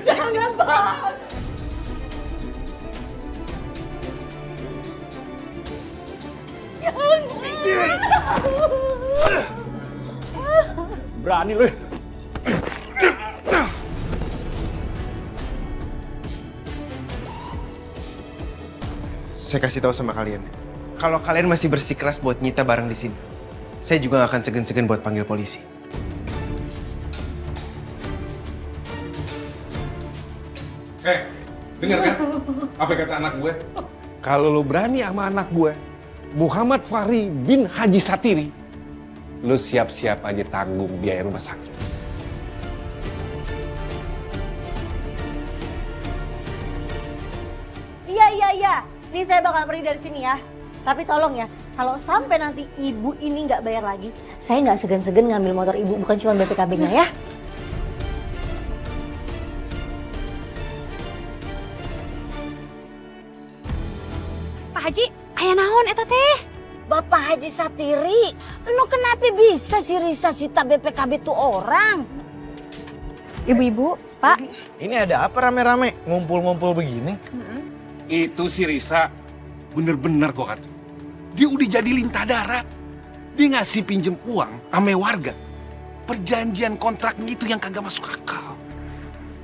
Jangan, Mbak. Berani lu. Saya kasih tahu sama kalian, kalau kalian masih bersikeras buat nyita barang di sini, saya juga nggak akan segan-segan buat panggil polisi. Dengar kan? Apa kata anak gue? Kalau lo berani sama anak gue, Muhammad Fahri bin Haji Satiri, lo siap-siap aja tanggung biaya rumah sakit. Iya. Nih saya bakal pergi dari sini ya. Tapi tolong ya, kalau sampai nanti ibu ini nggak bayar lagi, saya nggak segan-segan ngambil motor ibu, bukan cuma BPKB-nya ya. Pak Haji, aya naon eta teh? Bapak Haji Satiri, lu kenapa bisa sih Risa sita BPKB tuh orang? Ibu-ibu, Pak. Ini ada apa rame-rame ngumpul-ngumpul begini? Itu si Risa, bener-bener kok kata. Dia udah jadi lintah darat. Dia ngasih pinjem uang ame warga. Perjanjian kontraknya itu yang kagak masuk akal.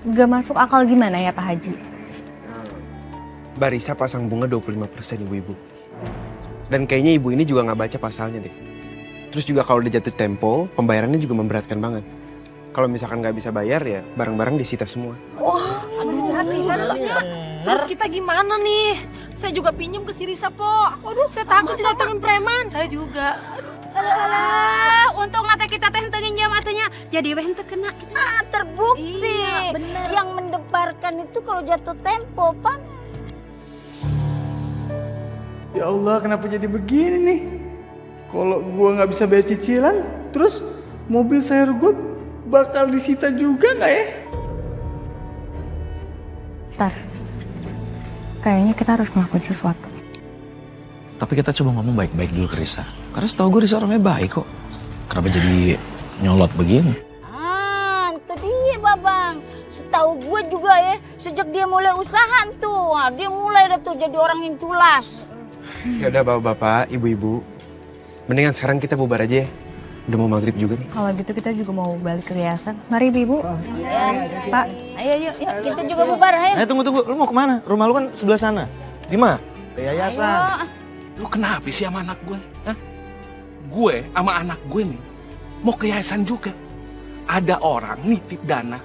Gak masuk akal gimana ya Pak Haji? Mbak Risa pasang bunga 25% ibu-ibu. Dan kayaknya ibu ini juga nggak baca pasalnya deh. Terus juga kalau udah jatuh tempo, pembayarannya juga memberatkan banget. Kalau misalkan nggak bisa bayar ya barang-barang disita semua. Wah, aduh, terus kita gimana nih? Saya juga pinjam ke si Risa, Po. Aduh, saya takut didatengin preman. Saya juga. Alah, untung nanti kita teh henteu nginjem atunya. Jadi weh henteu kena. Terbukti. Iya, bener. Yang mendebarkan itu kalau jatuh tempo, Pan. Ya Allah, kenapa jadi begini nih? Kalau gua nggak bisa bayar cicilan, terus mobil saya gue bakal disita juga nggak ya? Tar, kayaknya kita harus ngelakuin sesuatu. Tapi kita coba ngomong baik-baik dulu ke Risa. Karena setahu gue Risa orangnya baik kok. Kenapa jadi nyolot begini? Itu dia, Babang. Setahu gue juga ya, sejak dia mulai usaha tuh, dia mulai dah tuh jadi orang yang culas. Ya udah bapak-bapak, ibu-ibu. Mendingan sekarang kita bubar aja ya. Udah mau maghrib juga nih. Kalau gitu kita juga mau balik ke yayasan. Mari Ibu. Pak. Ayo, yuk, kita juga bubar, ayo. Tunggu. Lu mau kemana? Rumah lu kan sebelah sana. Di mana? Ke yayasan. Lu kenapa sih sama anak gue? Hah? Gue sama anak gue nih mau ke yayasan juga. Ada orang nitip dana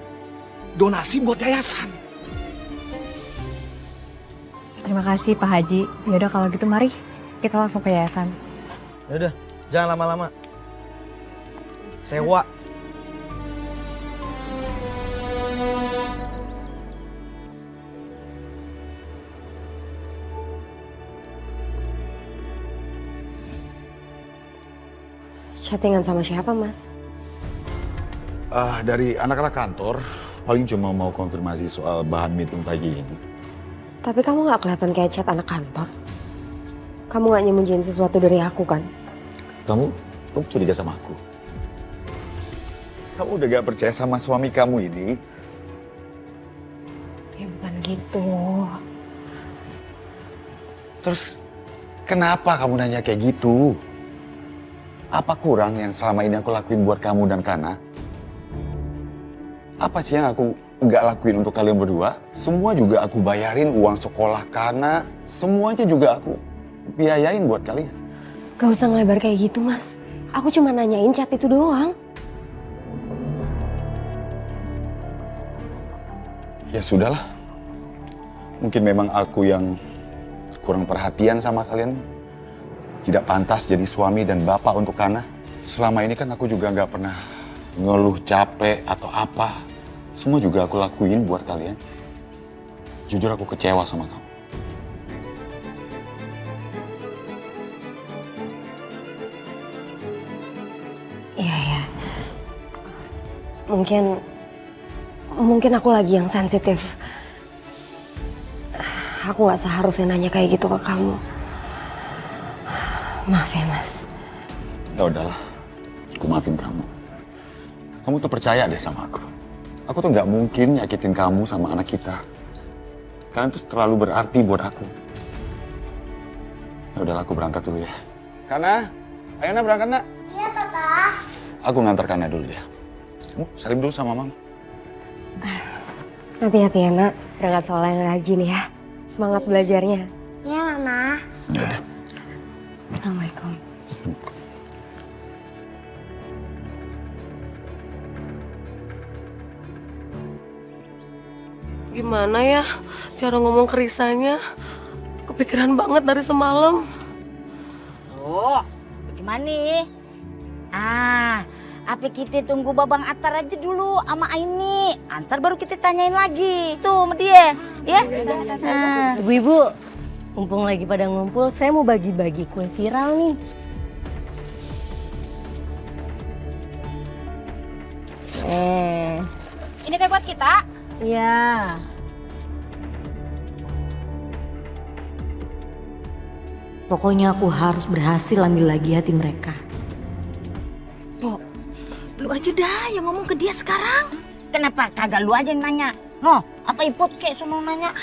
donasi buat yayasan. Terima kasih Pak Haji. Yaudah kalau gitu mari kita langsung ke yayasan. Yaudah, jangan lama-lama. Sewa. Chattingan sama siapa, Mas? Dari anak-anak kantor, paling cuma mau konfirmasi soal bahan meeting pagi ini. Tapi kamu gak kelihatan kayak chat anak kantor. Kamu gak nyembunyiin sesuatu dari aku kan? Kamu curiga sama aku? Kamu udah gak percaya sama suami kamu ini? Ya bukan gitu. Terus kenapa kamu nanya kayak gitu? Apa kurang yang selama ini aku lakuin buat kamu dan Kana? Apa sih yang aku nggak lakuin untuk kalian berdua? Semua juga aku bayarin uang sekolah Kana. Semuanya juga aku biayain buat kalian. Gak usah ngelebar kayak gitu, Mas. Aku cuma nanyain chat itu doang. Ya sudahlah. Mungkin memang aku yang kurang perhatian sama kalian. Tidak pantas jadi suami dan bapak untuk Kana. Selama ini kan aku juga nggak pernah ngeluh capek atau apa. Semua juga aku lakuin buat kalian. Jujur aku kecewa sama kamu. Iya ya. Mungkin aku lagi yang sensitif. Aku nggak seharusnya nanya kayak gitu ke kamu. Maaf ya, Mas. Ya udahlah, aku maafin kamu. Kamu tuh percaya deh sama aku. Aku tuh nggak mungkin nyakitin kamu sama anak kita. Kalian tuh terlalu berarti buat aku. Ya udahlah, aku berangkat dulu ya. Kana, ayo nak berangkat nak. Iya, Papa. Aku ngantar Kana dulu ya. Kamu salim dulu sama Mama. Hati-hati ya, Nak. Berangkat sekolah yang rajin ya. Semangat belajarnya. Iya, Mama. Ya udah. Assalamualaikum. Gimana ya cara ngomong ke Risanya? Kepikiran banget dari semalam. Oh, gimana? Apa kita tunggu Babang Atar aja dulu sama Aini. Antar baru kita tanyain lagi. Tuh sama dia, ya? Ibu-ibu, mumpung lagi pada ngumpul, saya mau bagi-bagi kue viral nih. Ini teh buat kita? Iya. Pokoknya aku harus berhasil ambil lagi hati mereka. Pok, lu aja dah yang ngomong ke dia sekarang. Kenapa kagak lu aja yang nanya? No, apa Iput kek sono nanya?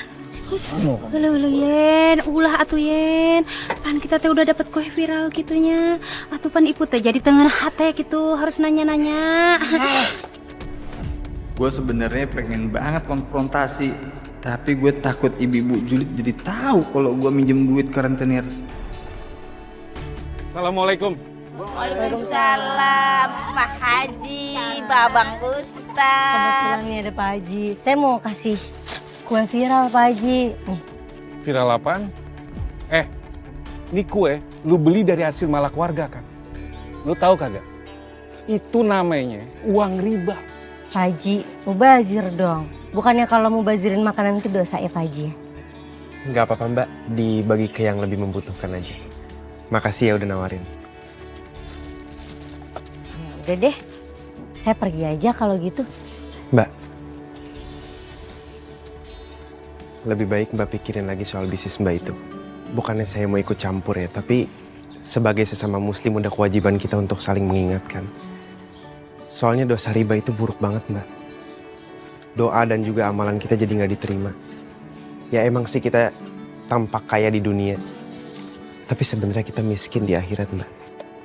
Halo Yen, ulah atuh Yen. Pan kita teh udah dapat kue viral gitunya. Atuh pan Iput teh jadi tengah hati gitu, harus nanya-nanya. Gue sebenarnya pengen banget konfrontasi, tapi gue takut ibu-ibu julid jadi tahu kalau gue minjem duit ke rentenir. Assalamualaikum. Waalaikumsalam, Pak Haji, Babang Ustaz. Kebetulan nih ada Pak Haji. Saya mau kasih kue viral Pak Haji. Nih. Viral apaan? Ini kue lu beli dari hasil malak warga kan? Lu tahu kagak? Itu namanya uang riba. Pak Haji, mubazir dong. Bukannya kalau mau bazirin makanan itu dosa ya Pak Haji? Nggak apa-apa Mbak, dibagi ke yang lebih membutuhkan aja. Makasih ya udah nawarin. Udah deh, saya pergi aja kalau gitu. Mbak, lebih baik Mbak pikirin lagi soal bisnis Mbak itu. Bukannya saya mau ikut campur ya, tapi sebagai sesama muslim udah kewajiban kita untuk saling mengingatkan. Soalnya dosa riba itu buruk banget Mbak. Doa dan juga amalan kita jadi nggak diterima. Ya emang sih kita tampak kaya di dunia, tapi sebenarnya kita miskin di akhirat Mbak.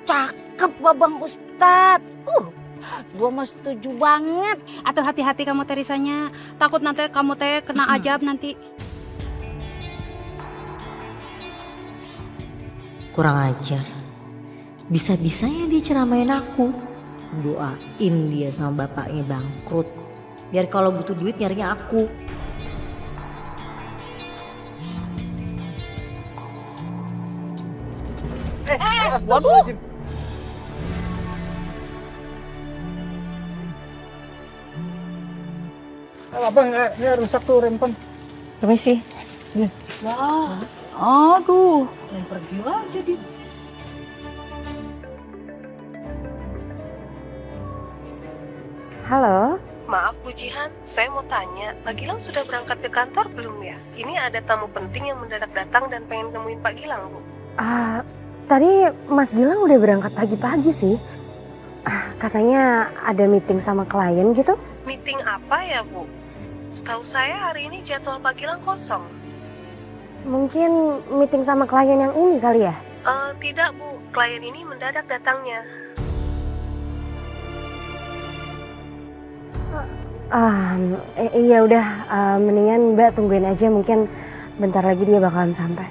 Cakep Babang Ustaz. Gua mau setuju banget. Atau hati-hati kamu teh Risanya. Takut nanti kamu teh kena ajab nanti. Kurang ajar. Bisa-bisanya dia ceramain aku. Doain dia sama bapaknya bangkrut. Biar kalau butuh duit nyarinya aku. Waduh. Abang, ini rusak tuh rempon. Permisi. Wah, aduh, yang pergi aja dia. Halo. Maaf Bu Jihan, saya mau tanya, Pak Gilang sudah berangkat ke kantor belum ya? Ini ada tamu penting yang mendadak datang dan pengen nemuin Pak Gilang, Bu. Tadi Mas Gilang udah berangkat pagi-pagi sih. Katanya ada meeting sama klien gitu. Meeting apa ya, Bu? Setahu saya hari ini jadwal Pak Gilang kosong. Mungkin meeting sama klien yang ini kali ya? Tidak, Bu. Klien ini mendadak datangnya. Iya udah, mendingan Mbak tungguin aja, mungkin bentar lagi dia bakalan sampai.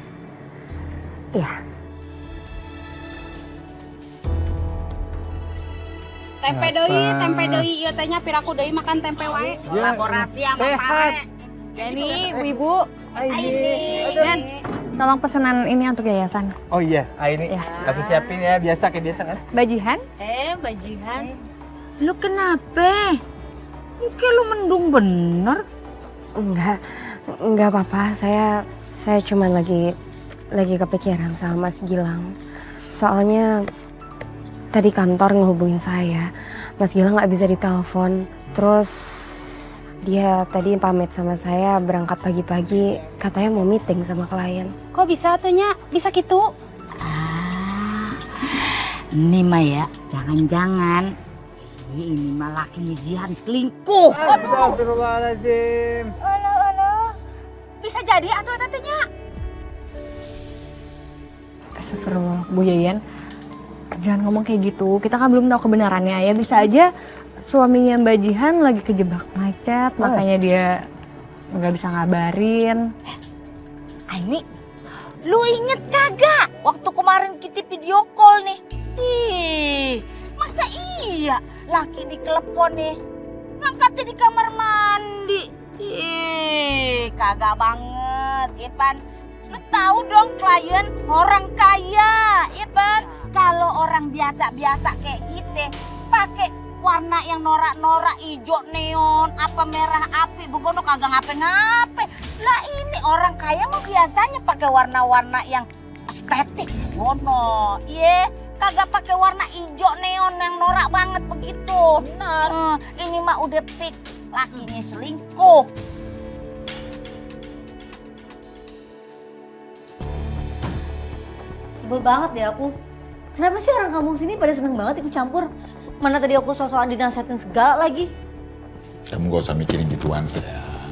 Iya. Tempe deui, ieu teh nya piraku deui makan tempe wae. Kolaborasi sama Pare. Ini Ibu. Dan tolong pesanan ini untuk yayasan. Oh iya, ini aku siapin ya, biasa kayak biasa kan? Bajihan? Bajihan. Lu kenapa? Muka lu mendung bener. Enggak apa-apa. Saya cuma lagi kepikiran sama Mas Gilang. Soalnya tadi kantor ngehubungin saya. Mas Gilang nggak bisa ditelepon. Terus dia tadi pamit sama saya berangkat pagi-pagi. Katanya mau meeting sama klien. Kok bisa atunya? Bisa gitu? Ini mah ya, jangan-jangan ini mah lakinya Jihan selingkuh. Astagfirullahaladzim. Alah. Bisa jadi atuh tanya. Astagfirullah, Bu Yayan. Jangan ngomong kayak gitu, kita kan belum tahu kebenarannya ya. Bisa aja suaminya Mbak Jihan lagi kejebak macet, makanya dia nggak bisa ngabarin. Ini, lu inget kagak waktu kemarin kita video call nih? Ih, masa iya laki ditelepon nih, ngangkatnya di kamar mandi. Ih, kagak banget, Ipan. Lu tahu dong klien orang kaya, Ipan. Kalau orang biasa-biasa kayak gitu, pakai warna yang norak-norak, hijau neon, apa merah api, begono kagak ngape-ngape. Lah ini orang kaya mah biasanya pakai warna-warna yang estetik, gono. Iya, kagak pakai warna hijau neon yang norak banget begitu. Benar. Ini mah udah fix lakinya selingkuh. Sebel banget deh aku. Kenapa sih orang kampung sini pada seneng banget ikut campur? Mana tadi aku sosokan dinasihatin segala lagi. Kamu gak usah mikirin gituan, sayang.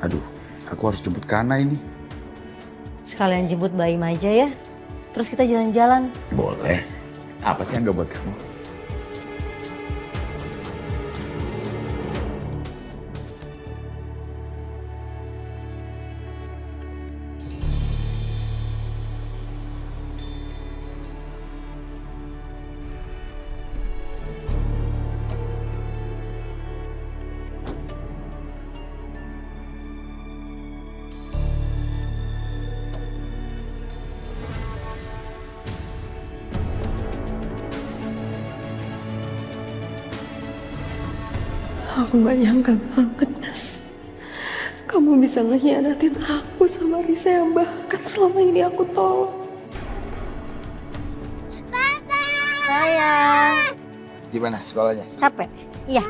Aduh, aku harus jemput Kana ini. Sekalian jemput Baim aja ya. Terus kita jalan-jalan. Boleh. Apa sih yang gak buat kamu? Aku gak nyangka banget, Mas. Kamu bisa ngehianatin aku sama Risa yang bahkan selama ini aku tolong. Sayang. Gimana sekolahnya? Capek? Iya.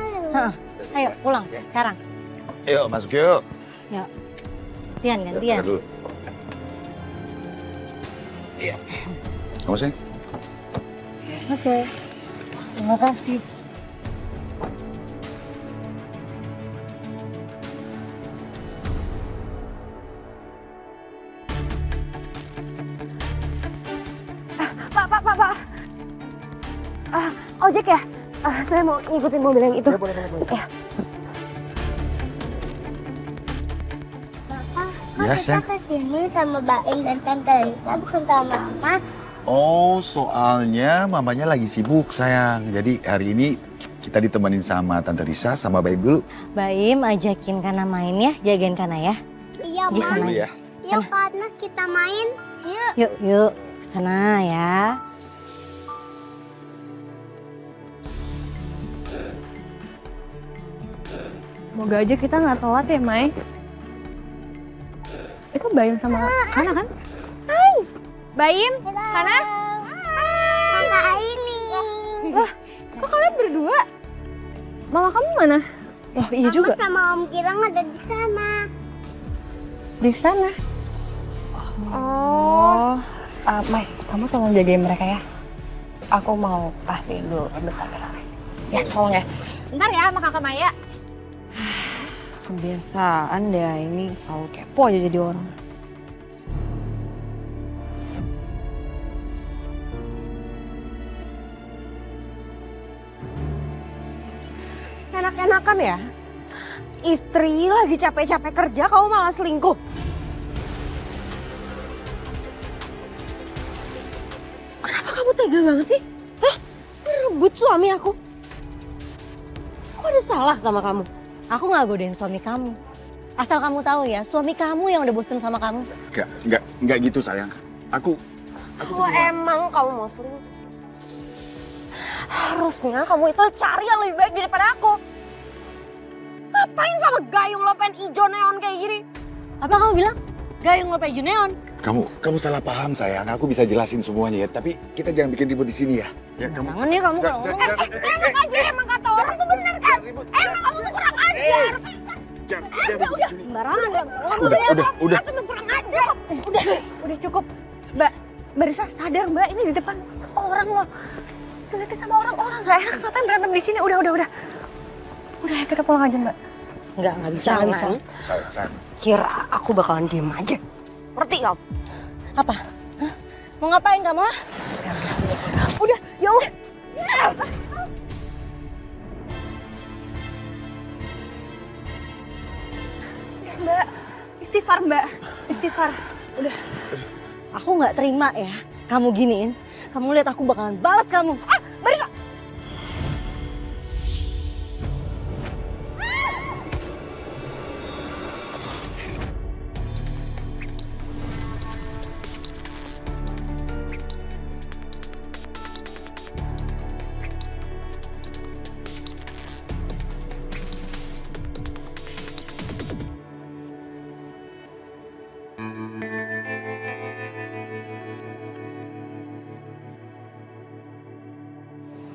Ayo pulang sekarang. Ayo masuk yuk. Yuk. Gantian. Dulu. Iya. Kamu sayang? Oke. Terima kasih. Pak. Ojek ya? Saya mau ngikutin mobil yang itu. Boleh. Ya. Ya, Kita kesini sama Baim dan Tante Risa bukan sama Mama. Oh, soalnya mamanya lagi sibuk, sayang. Jadi hari ini kita ditemenin sama Tante Risa sama Baim dulu. Baim ajakin Kana main ya, jagain Kana ya. Iya, Di Ma. sana Dulu ya. Yuk, karena kita main. Yuk. Yuk. Sana ya. Semoga aja kita nggak telat ya, Mai. Itu Baim sama Kana kan? Hai. Baim, Kana? Kakak Lah, kok kalian berdua? Mama kamu mana? Oh iya juga. Mama sama Om Gilang ada di sana. Di sana. Oh. Mai, kamu tolong jagain mereka ya. Aku mau pastiin dulu bentar. Ya, tolong ya. Bentar ya sama kakak Maya. Kebiasaan deh ini selalu kepo aja jadi orang. Enak-enakan ya? Istri lagi capek-capek kerja, kamu malah selingkuh. Kenapa kamu tega banget sih? Hah? Merebut suami aku? Aku ada salah sama kamu? Aku nggak godain suami kamu. Asal kamu tahu ya, suami kamu yang udah bosen sama kamu. Enggak gitu sayang. Aku Kalau emang kamu mau selingkuh, harusnya kamu itu cari yang lebih baik daripada aku. Ngapain sama gayung lopen ijo neon kayak gini? Apa kamu bilang? Gayung lope ijo neon? Kamu salah paham sayang. Aku bisa jelasin semuanya ya. Tapi kita jangan bikin ribut di sini ya. Ya kamu. Jangan ya kamu kalau ngomong. Enak aja emang kata orang tuh bener kan? Emang kamu tuh kurang ajar. Udah, sembarangan. Udah. Aku tuh kurang ajar. Udah cukup. Mbak Risa sadar Mbak, ini di depan orang loh. Nanti sama orang-orang gak enak, ngapain berantem di sini? Udah, ayo kita pulang aja Mbak. Nggak bisa. Sayang. Kira aku bakalan diem aja. Ngerti kamu? Apa? Hah? Mau ngapain kamu? Udah, ya Allah. Mbak, istighfar. Udah. Aku nggak terima ya. Kamu giniin. Kamu lihat aku bakalan balas kamu. Barisa.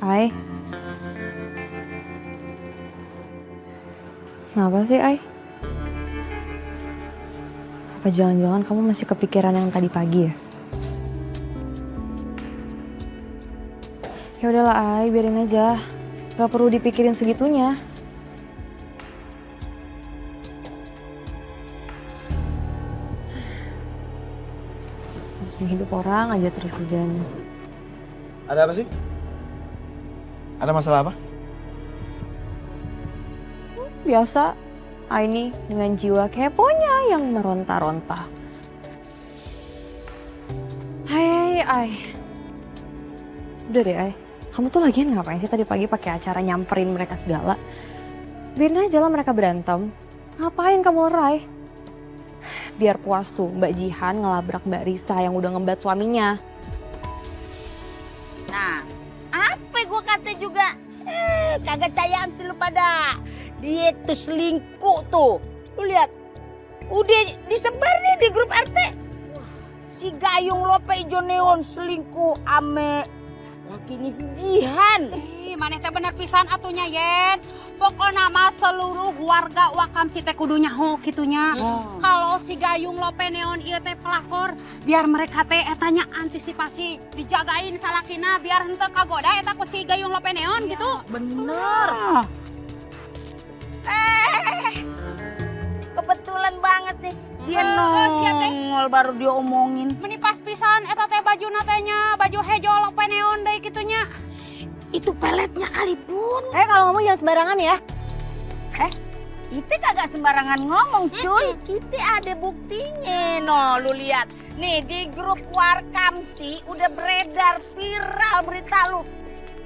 Ai. Kenapa sih, Ai? Apa jangan-jangan kamu masih kepikiran yang tadi pagi ya? Ya udahlah, Ai, biarin aja. Gak perlu dipikirin segitunya. Masih hidup orang aja terus kerjanya. Ada apa sih? Ada masalah apa? Biasa, Aini dengan jiwa keponya yang meronta-ronta. Hai, Ai. Udah deh, Ai. Kamu tuh lagian ngapain sih tadi pagi pakai acara nyamperin mereka segala? Biarin aja lah mereka berantem. Ngapain kamu lerai? Biar puas tuh Mbak Jihan ngelabrak Mbak Risa yang udah ngembat suaminya. Nah, apa gua kata juga? Kagak cayaan sih lu pada. Dia tuh selingkuh tuh. Lu lihat. Udah disebar nih di grup RT. Si Gayung Lope Ijo Neon selingkuh ame lakinya si Jihan. Maneh teh bener pisan atunya Yen. Pokoknya mah seluruh warga Wakam si teh kudu nyaho kitunya. Kalau si Gayung Lope Neon ieu teh pelakor, biar mereka teh etanya antisipasi dijagain salakina biar henteu kagoda eta ku si Gayung Lope Neon gitu. Bener. Kebetulan banget nih. Dia nongol baru diomongin. Menipas pisan eta teh bajuna teh nya, baju hejo Lope Neon deui kitunya. Itu peletnya kali Bun. Kalau ngomong jangan sembarangan ya. Kita kagak sembarangan ngomong cuy. Kita ada buktinya. No, lu lihat. Nih di grup Warkam sih udah beredar viral berita lu.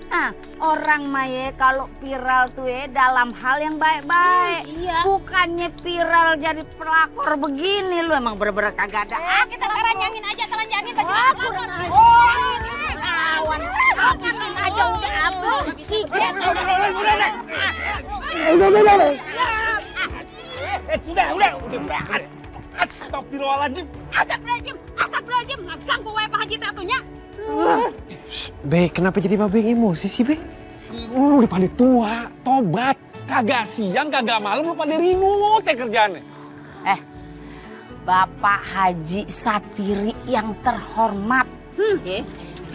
Nah, orang Maye kalau viral tuh ya dalam hal yang baik-baik. Iya. Bukannya viral jadi pelakor begini lu emang bener-bener kagak ada. Kita telanjangin aja, telanjangin baju kurang aja. kawan. Habisin aja udah aku. Udah berangkat. Astagfirullahaladzim. Astagfirullahaladzim, ngeganggu wae Pak Haji teh atunya. Be, kenapa jadi Babe emosi sih, Be? Lu udah pada tua, tobat. Kagak siang, kagak malam, lu pada ribut ya kerjaannya. Bapak Haji Satiri yang terhormat.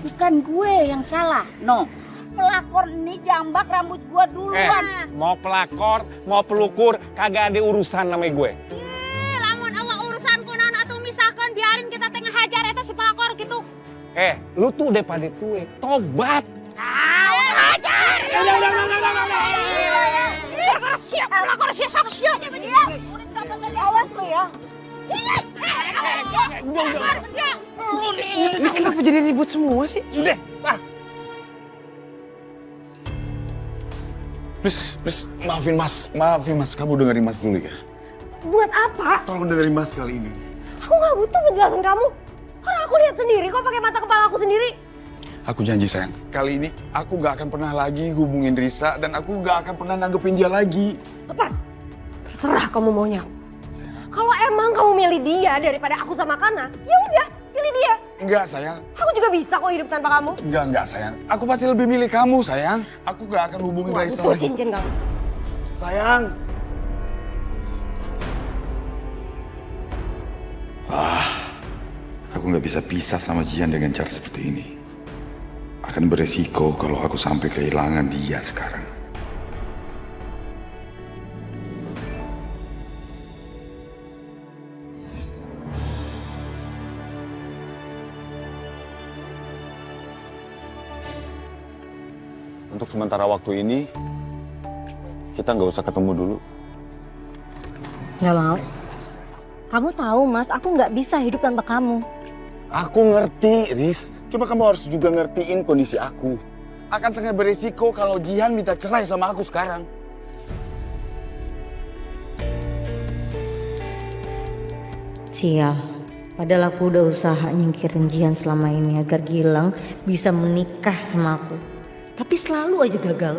Bukan gue yang salah, no. Pelakor ini jambak rambut gue duluan. Mau pelakor, mau pelukur, kagak ada urusan namanya gue. Lamun awak urusanku naon atuh misalkan biarin kita tengah hajar eta si pelakor gitu. Lu tuh udah pada tua, tobat. Hajar. Pelakor siap. Awas lu ya. Ini kenapa jadi ribut semua sih? Udah, Please, maafin mas, kamu dengerin mas dulu ya. Buat apa? Tolong dengerin mas kali ini. Aku nggak butuh penjelasan kamu. Orang aku lihat sendiri kok pakai mata kepala aku sendiri. Aku janji sayang, kali ini aku gak akan pernah lagi hubungin Risa dan aku gak akan pernah nanggepin dia lagi. Tepat. Terserah kamu maunya. Kalau emang kamu milih dia daripada aku sama Kana, ya udah, pilih dia. Enggak sayang. Aku juga bisa kok hidup tanpa kamu. Enggak sayang. Aku pasti lebih milih kamu sayang. Aku gak akan hubungin Raisa Butuh lagi. cincin kamu. Sayang. Aku gak bisa pisah sama Jian dengan cara seperti ini. Akan beresiko kalau aku sampai kehilangan dia sekarang. Untuk sementara waktu ini, kita nggak usah ketemu dulu. Nggak mau. Kamu tahu mas, aku nggak bisa hidup tanpa kamu. Aku ngerti, Riz. Cuma kamu harus juga ngertiin kondisi aku. Akan sangat beresiko kalau Jihan minta cerai sama aku sekarang. Sial, padahal aku udah usaha nyingkirin Jihan selama ini agar Gilang bisa menikah sama aku. Tapi selalu aja gagal.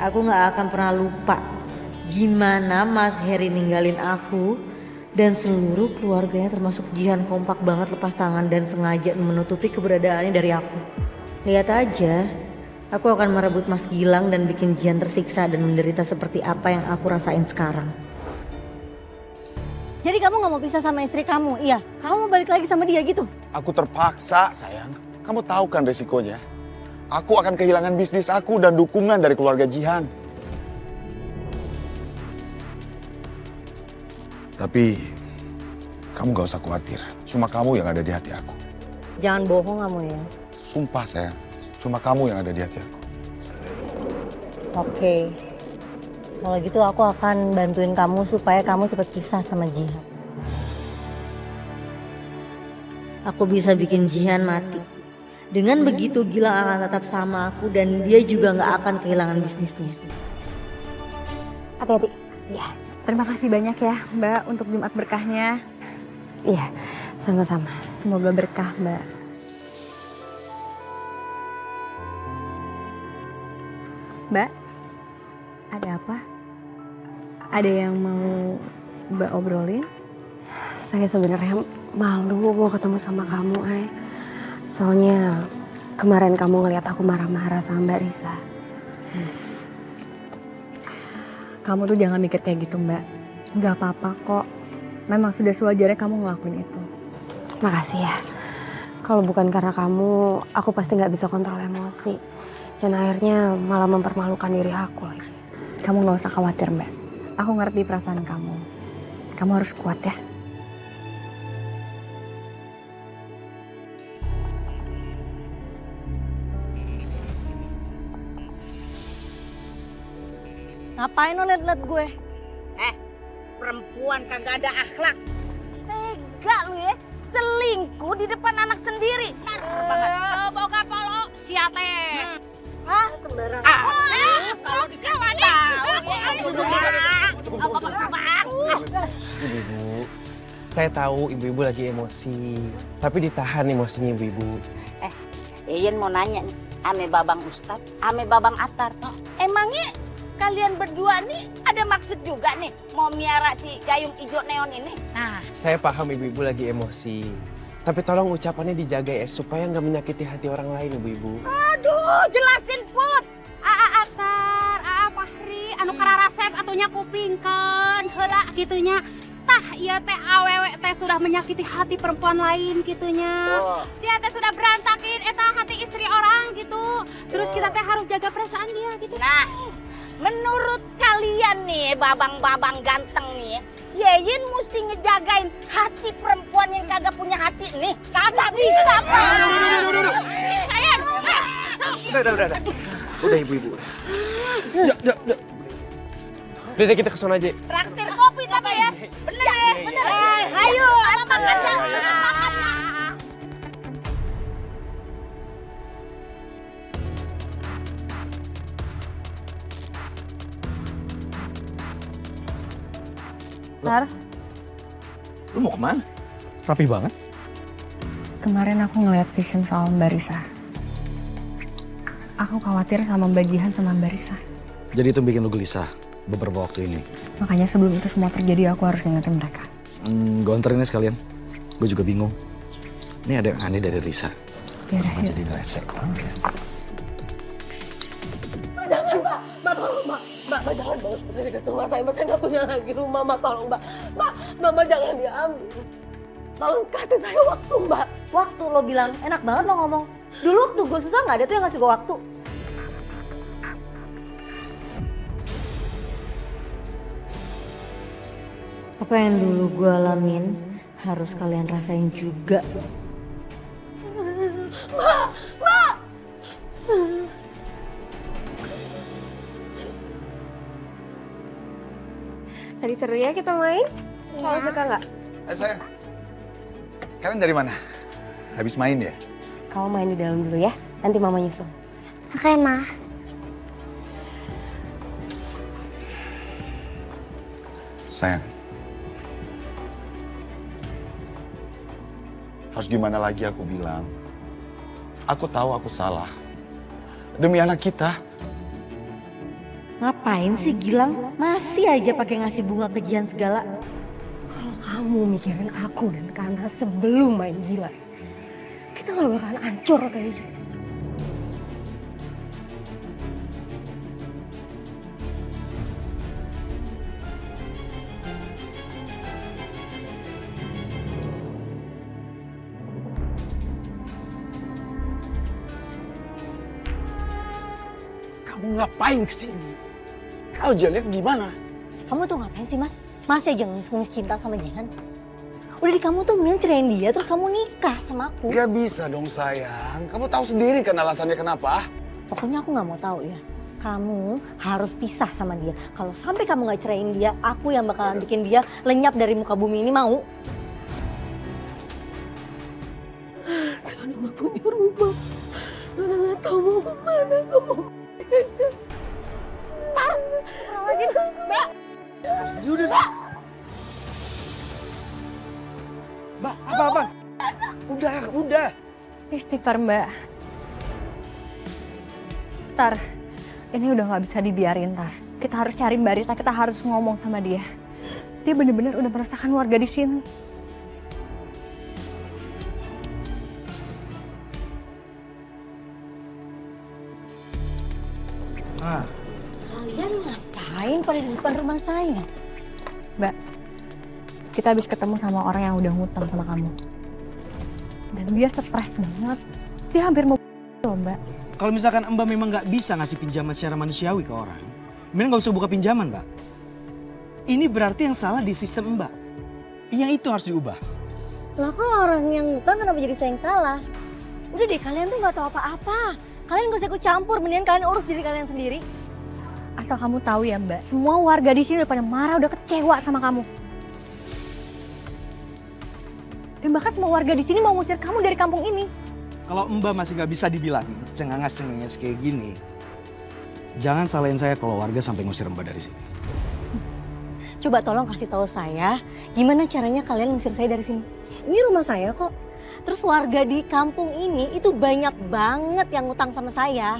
Aku gak akan pernah lupa gimana Mas Heri ninggalin aku dan seluruh keluarganya termasuk Jihan kompak banget lepas tangan dan sengaja menutupi keberadaannya dari aku. Lihat aja, aku akan merebut Mas Gilang dan bikin Jihan tersiksa dan menderita seperti apa yang aku rasain sekarang. Jadi kamu gak mau pisah sama istri kamu, iya? Kamu mau balik lagi sama dia gitu? Aku terpaksa, sayang. Kamu tahu kan resikonya? Aku akan kehilangan bisnis aku dan dukungan dari keluarga Jihan. Tapi, kamu gak usah khawatir. Cuma kamu yang ada di hati aku. Jangan bohong kamu ya. Sumpah, sayang. Cuma kamu yang ada di hati aku. Oke. Kalau gitu aku akan bantuin kamu supaya kamu cepat pisah sama Jihan. Aku bisa bikin Jihan mati. Dengan begitu Gilang akan tetap sama aku dan dia juga nggak akan kehilangan bisnisnya. Hati-hati. Ya. Terima kasih banyak ya Mbak untuk Jumat berkahnya. Iya, sama-sama. Semoga berkah Mbak. Mbak, ada apa? Ada yang mau Mbak obrolin? Saya sebenarnya malu mau ketemu sama kamu, Ay. Soalnya kemarin kamu ngeliat aku marah-marah sama Mbak Risa. Kamu tuh jangan mikir kayak gitu Mbak. Gak apa-apa kok. Memang sudah sewajarnya kamu ngelakuin itu. Makasih ya. Kalau bukan karena kamu, aku pasti gak bisa kontrol emosi. Dan akhirnya malah mempermalukan diri aku lagi. Kamu gak usah khawatir Mbak. Aku ngerti perasaan kamu. Kamu harus kuat ya. Ngapain lo liat-liat gue? Perempuan kagak ada akhlak. Tega lu ya, selingkuh di depan anak sendiri. Boga polo siate. Hah? Sembarang. Kalau dikasih tahu. Ibu, Saya tahu ibu-ibu lagi emosi, tapi ditahan emosinya ibu-ibu. Yeyen mau nanya nih, ame babang Ustadz, ame babang Atar. Emangnya kalian berdua nih ada maksud juga nih mau miara si gayung ijo neon ini? Nah, Saya paham ibu-ibu lagi emosi, tapi tolong ucapannya dijaga ya supaya nggak menyakiti hati orang lain ibu-ibu. Aduh, jelasin Put. Aa Atar, Aa Fahri, anu kararasep atunya kupingkeun heula gitunya. Tah, ieu teh awewe teh sudah menyakiti hati perempuan lain gitunya. Dia teh sudah berantakin eta hati istri orang gitu. Terus kita teh harus jaga perasaan dia gitu. nah, menurut kalian nih babang-babang ganteng nih, Yeyen mesti ngejagain hati perempuan yang kagak punya hati nih. Kagak bisa, Pak. Si Sayan. Udah. Udah ibu-ibu. Yuk. Udah deh, kita ke sana aja. Traktir kopi tapi ya. Bener ya, bener. Ayo, apa makan makan. Tar, Lu mau kemana? Rapi banget. kemarin aku ngeliat vision soal Mbak Risa. Aku khawatir sama Mbak Jihan sama Mbak Risa. Jadi itu bikin lu gelisah beberapa waktu ini. Makanya sebelum itu semua terjadi aku harus ngingetin mereka. Gue anterin sekalian. Gue juga bingung. Ini ada yang aneh dari Risa. Yaudah, Kenapa jadi ngeresek banget ya? Jangan, Mbak. Mbak, tolong, Mbak. Mbak, jangan bawa putri ke rumah saya. Mbak, saya nggak punya lagi rumah, Mbak. Tolong, Mbak. Mbak, jangan diambil. Tolong kasih saya waktu, Mbak. Waktu lo bilang, enak banget lo ngomong. Dulu waktu gue susah nggak ada tuh yang ngasih gue waktu. Apa yang dulu gue alamin harus kalian rasain juga. Mbak! Tadi seru ya kita main? Kamu suka nggak? Sayang. Kalian dari mana? Habis main ya? Kamu main di dalam dulu ya, nanti mama nyusul. Oke, Ma. Sayang. Harus gimana lagi aku bilang? Aku tahu aku salah. Demi anak kita. Ngapain sih Gilang? Masih aja pakai ngasih bunga kejian segala. Kalau kamu mikirin aku dan Kana sebelum main gila, kita nggak bakalan hancur kayak gini. Kamu ngapain kesini? Kau jelek gimana? Kamu tuh ngapain sih Mas? Masih aja ngemis-ngemis cinta sama Jihan. Udah di kamu tuh mending cerain dia terus kamu nikah sama aku. Gak bisa dong sayang. Kamu tahu sendiri kan alasannya kenapa? Pokoknya aku nggak mau tahu ya. Kamu harus pisah sama dia. Kalau sampai kamu nggak cerain dia, aku yang bakalan bikin dia lenyap dari muka bumi ini, mau? Jangan nggak punya rumah. Mana nggak tahu mau kemana kamu. Mbak. Mbak, apa? Udah. Istighfar, Mbak. Tar, ini udah nggak bisa dibiarin, Tar. Kita harus cari Mbak Risa, kita harus ngomong sama dia. Dia bener-bener udah meresahkan warga di sini. Kalian ngapain pada di depan rumah saya? Mbak, kita habis ketemu sama orang yang udah ngutang sama kamu. Dan dia stres banget. Dia hampir mau loh, Mbak. Kalau misalkan Mbak memang nggak bisa ngasih pinjaman secara manusiawi ke orang, mending nggak usah buka pinjaman, Mbak. Ini berarti yang salah di sistem Mbak. Yang itu harus diubah. Lah kalau orang yang ngutang kenapa jadi saya yang salah? Udah deh, kalian tuh nggak tahu apa-apa. Kalian gak usah ikut campur, mendingan kalian urus diri kalian sendiri. Asal kamu tahu ya, Mbak, semua warga di sini udah pada marah, udah kecewa sama kamu. Dan bahkan semua warga di sini mau ngusir kamu dari kampung ini. Kalau Mbak masih nggak bisa dibilangin cengangas-cengenges kayak gini, jangan salahin saya kalau warga sampai ngusir Mbak dari sini. Coba tolong kasih tahu saya gimana caranya kalian ngusir saya dari sini. Ini rumah saya kok. Terus warga di kampung ini itu banyak banget yang ngutang sama saya.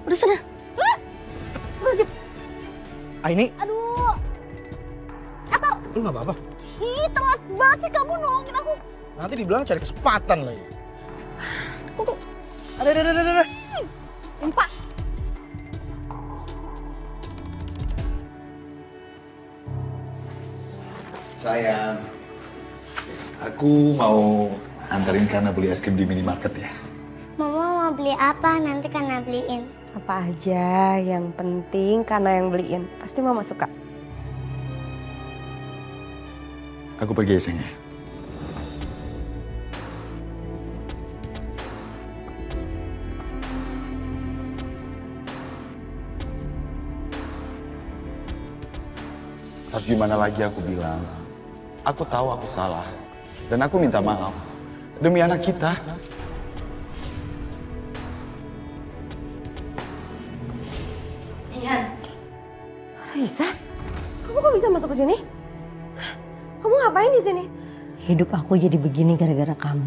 Udah sana. Ini, Aduh. Apa? lu nggak apa-apa? Ih, telat banget sih kamu nolongin aku. Nanti dibilang cari kesempatan lagi. Aku tuh. Ada. Empat. Sayang, aku mau antarin Kana beli es krim di minimarket ya. Mama mau beli apa? Nanti Kana beliin. Apa aja, yang penting Kana yang beliin. Pasti Mama suka. Aku pergi ya sayang ya. Harus gimana lagi aku bilang? Aku tahu aku salah. Dan aku minta maaf. Demi anak kita. Jihan. Risa, kamu kok bisa masuk ke sini? Kamu ngapain di sini? Hidup aku jadi begini gara-gara kamu.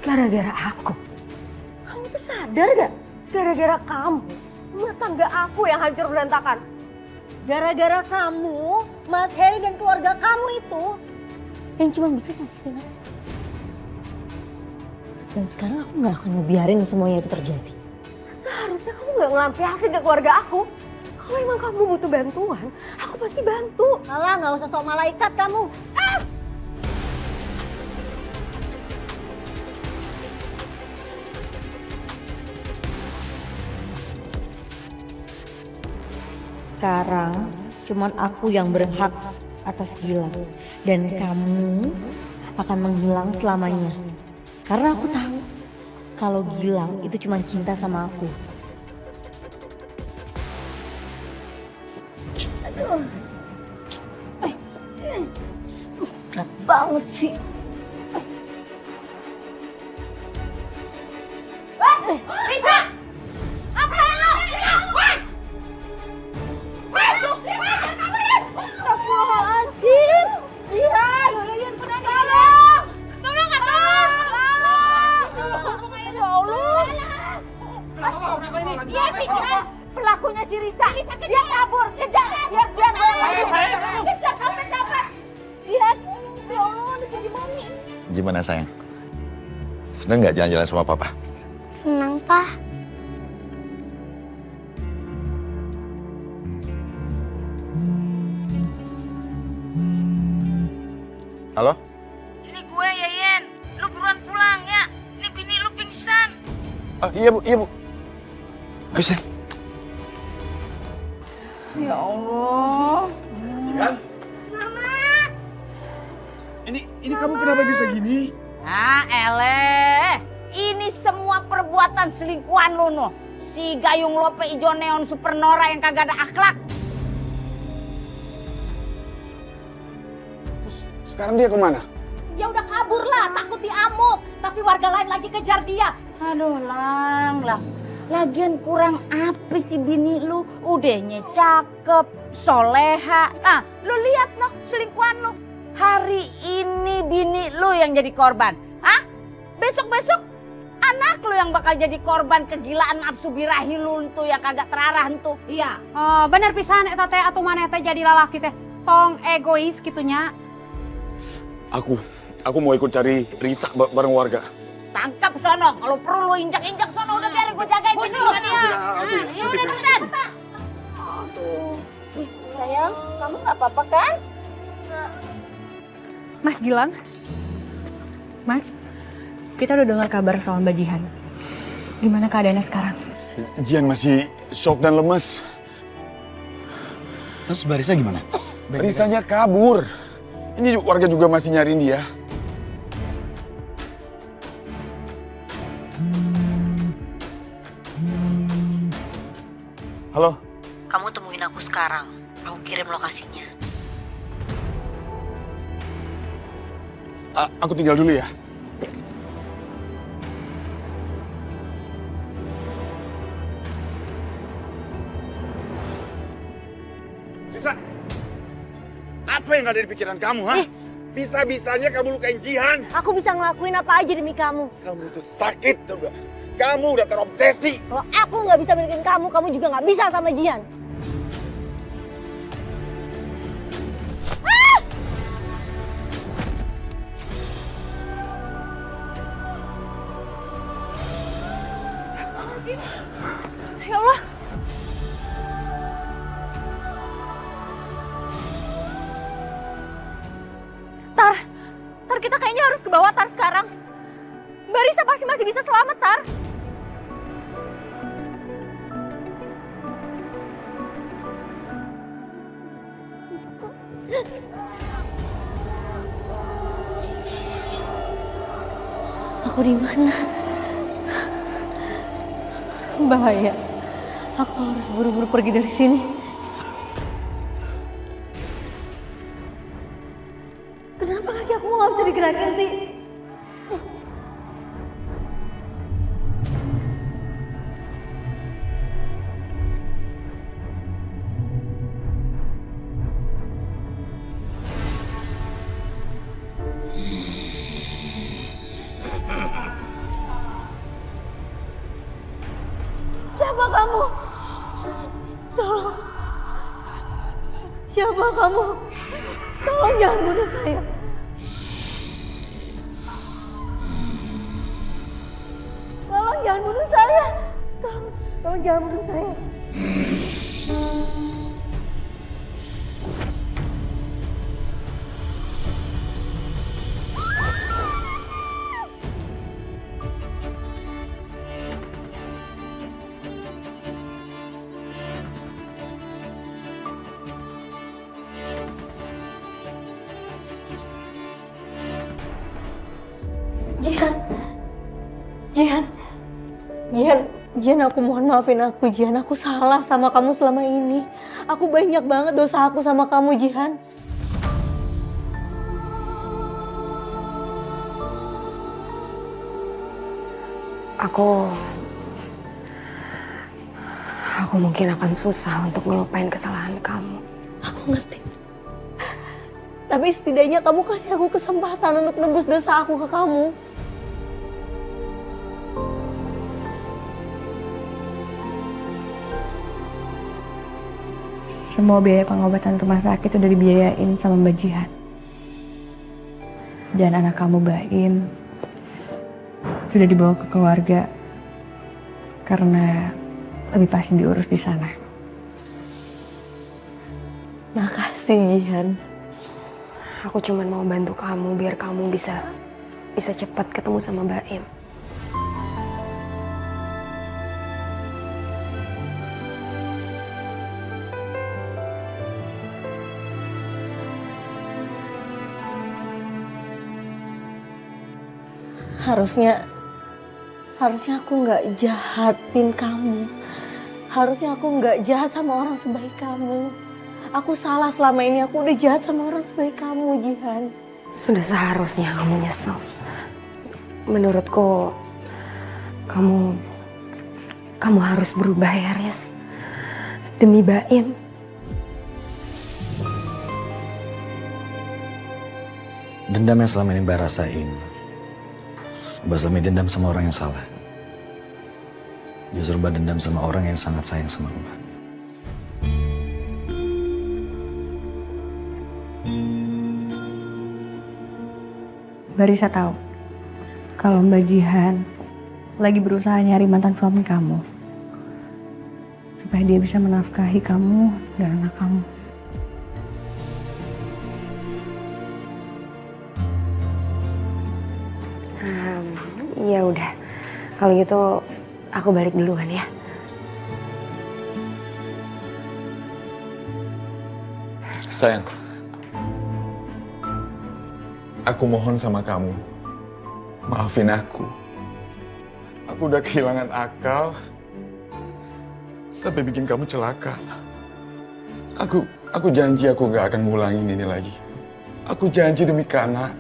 Gara-gara aku? Kamu tuh sadar gak? Gara-gara kamu, rumah tangga aku yang hancur berantakan. Gara-gara kamu, Mas Heri dan keluarga kamu itu yang cuma bisa nyakitin aku. Dan sekarang aku gak akan ngebiarin semuanya itu terjadi. Seharusnya kamu gak ngelampiasin ke keluarga aku. Kalau emang kamu butuh bantuan, aku pasti bantu. Alah, gak usah sok malaikat kamu. Sekarang cuman aku yang berhak atas Gilang. Dan kamu akan menghilang selamanya. Karena aku tahu kalau Gilang itu cuma cinta sama aku. Aduh. Berat banget sih. Risa! Apaan lo? Astagfirullahaladzim. Jihan. Tolong! Tolong nggak tolong? Ya Allah. Iya sih, Jihan. Pelakunya si Risa. Dia kabur. Kejar. Biar Jihan gue. Kejar sampai dapat. Jihan. Ya Allah, udah jadi mami. Gimana sayang? Seneng nggak jalan-jalan sama papa? Senang, Pak. Halo? Ini gue Yayen, lu buruan pulang ya. Ini bini lu pingsan. Oh, iya bu. Ayo sayang. Ya Allah. Jihan? Ini kamu kenapa bisa gini? Ah, eleh. Ini semua perbuatan selingkuhan lu noh. Si Gayung Lope Ijo Neon Supernora yang kagak ada akhlak. Sekarang dia kemana? Ya udah kabur lah, takut diamuk. Tapi warga lain lagi kejar dia. Aduh, Lang. Lagian kurang apa sih bini lu? Udahnya cakep, soleha. Nah, lu lihat noh selingkuhan lu. Hari ini bini lu yang jadi korban. Hah? Besok-besok anak lu yang bakal jadi korban kegilaan nafsu birahi lu tuh yang kagak terarah tuh. Iya. Oh, bener pisan eta teh atuh maneh teh jadi lalaki teh. Tong egois kitunya. Aku mau ikut cari Risa bareng warga. Tangkap sono, kalau perlu lu injak-injak sono udah biarin gue jagain bini lu. Ya udah cepetan. Aduh. Sayang, kamu gak apa-apa kan? Mas Gilang? Mas, kita udah dengar kabar soal Mbak Jihan. Gimana keadaannya sekarang? Jihan masih shock dan lemes. Terus Mbak Risa gimana? Risanya kabur. Ini warga juga masih nyariin dia. Halo? Kamu temuin aku sekarang. Aku kirim lokasinya. Aku tinggal dulu ya. Risa, apa yang ada di pikiran kamu, ha? Bisa-bisanya kamu lukain Jihan. Aku bisa ngelakuin apa aja demi kamu. Kamu itu sakit, tau gak? Kamu udah terobsesi. Kalau aku nggak bisa milikin kamu, kamu juga nggak bisa sama Jihan. Ya Allah. Tar kita kayaknya harus ke bawah Tar sekarang. Mbak Risa pasti masih bisa selamat Tar. Aku di mana? Bahaya. Aku harus buru-buru pergi dari sini. Kenapa kaki aku nggak bisa digerakin sih? Siapa kamu? Tolong. Siapa kamu? Tolong jangan bunuh saya. Tolong jangan bunuh saya. Tolong jangan bunuh saya. Jihan, aku mohon maafin aku, Jihan. Aku salah sama kamu selama ini. Aku banyak banget dosa aku sama kamu, Jihan. Aku mungkin akan susah untuk ngelupain kesalahan kamu. Aku ngerti. Tapi setidaknya kamu kasih aku kesempatan untuk nebus dosa aku ke kamu. Semua biaya pengobatan rumah sakit udah dibiayain sama Mbak Jihan. Dan anak kamu Baim sudah dibawa ke keluarga karena lebih pasti diurus di sana. Makasih, Jihan. Aku cuma mau bantu kamu biar kamu bisa cepat ketemu sama Baim. Harusnya aku nggak jahatin kamu. Harusnya aku nggak jahat sama orang sebaik kamu. Aku salah selama ini, aku udah jahat sama orang sebaik kamu, Jihan. Sudah seharusnya kamu nyesel. Menurutku, kamu harus berubah ya, Riz. Demi Baim. Dendam yang selama ini Mbak rasain, Mbak selama ini dendam sama orang yang salah. Justru Mbak dendam sama orang yang sangat sayang sama Mbak. Mbak Risa tahu kalau Mbak Jihan lagi berusaha nyari mantan suami kamu supaya dia bisa menafkahi kamu dan anak kamu. Ya udah, kalau gitu aku balik duluan ya. Sayang, aku mohon sama kamu, maafin aku. Aku udah kehilangan akal sampai bikin kamu celaka. Aku janji aku gak akan ngulangin ini lagi. Aku janji demi Kana.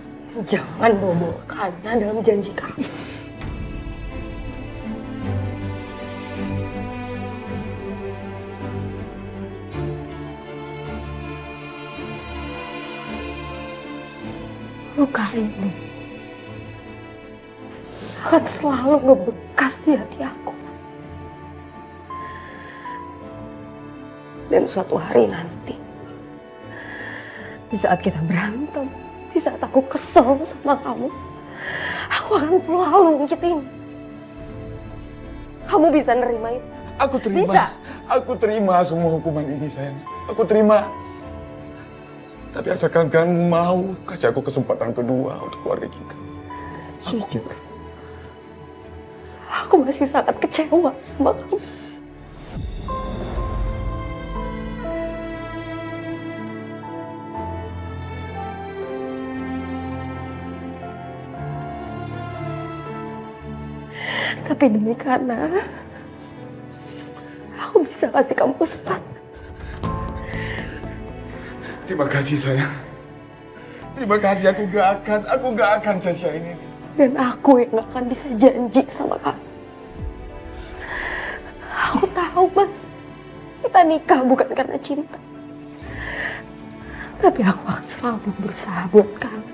Jangan bawa Kana dalam janji kamu. luka ini akan selalu ngebekas di hati aku, Mas. Dan suatu hari nanti, di saat kita berantem, di saat aku kesel sama kamu, aku akan selalu ungkitin. Kamu bisa nerima itu? Aku terima. Bisa? Aku terima semua hukuman ini, sayang. Aku terima. Tapi asalkan kamu mau kasih aku kesempatan kedua untuk keluarga kita. Jujur, aku masih sangat kecewa sama kamu. Tapi demi Kana, aku bisa kasih kamu kesempatan. Terima kasih, sayang. Terima kasih. Aku gak akan sia-siain ini. Dan aku yang gak akan bisa janji sama kamu. Aku tahu, Mas, kita nikah bukan karena cinta. Tapi aku akan selalu berusaha buat kamu.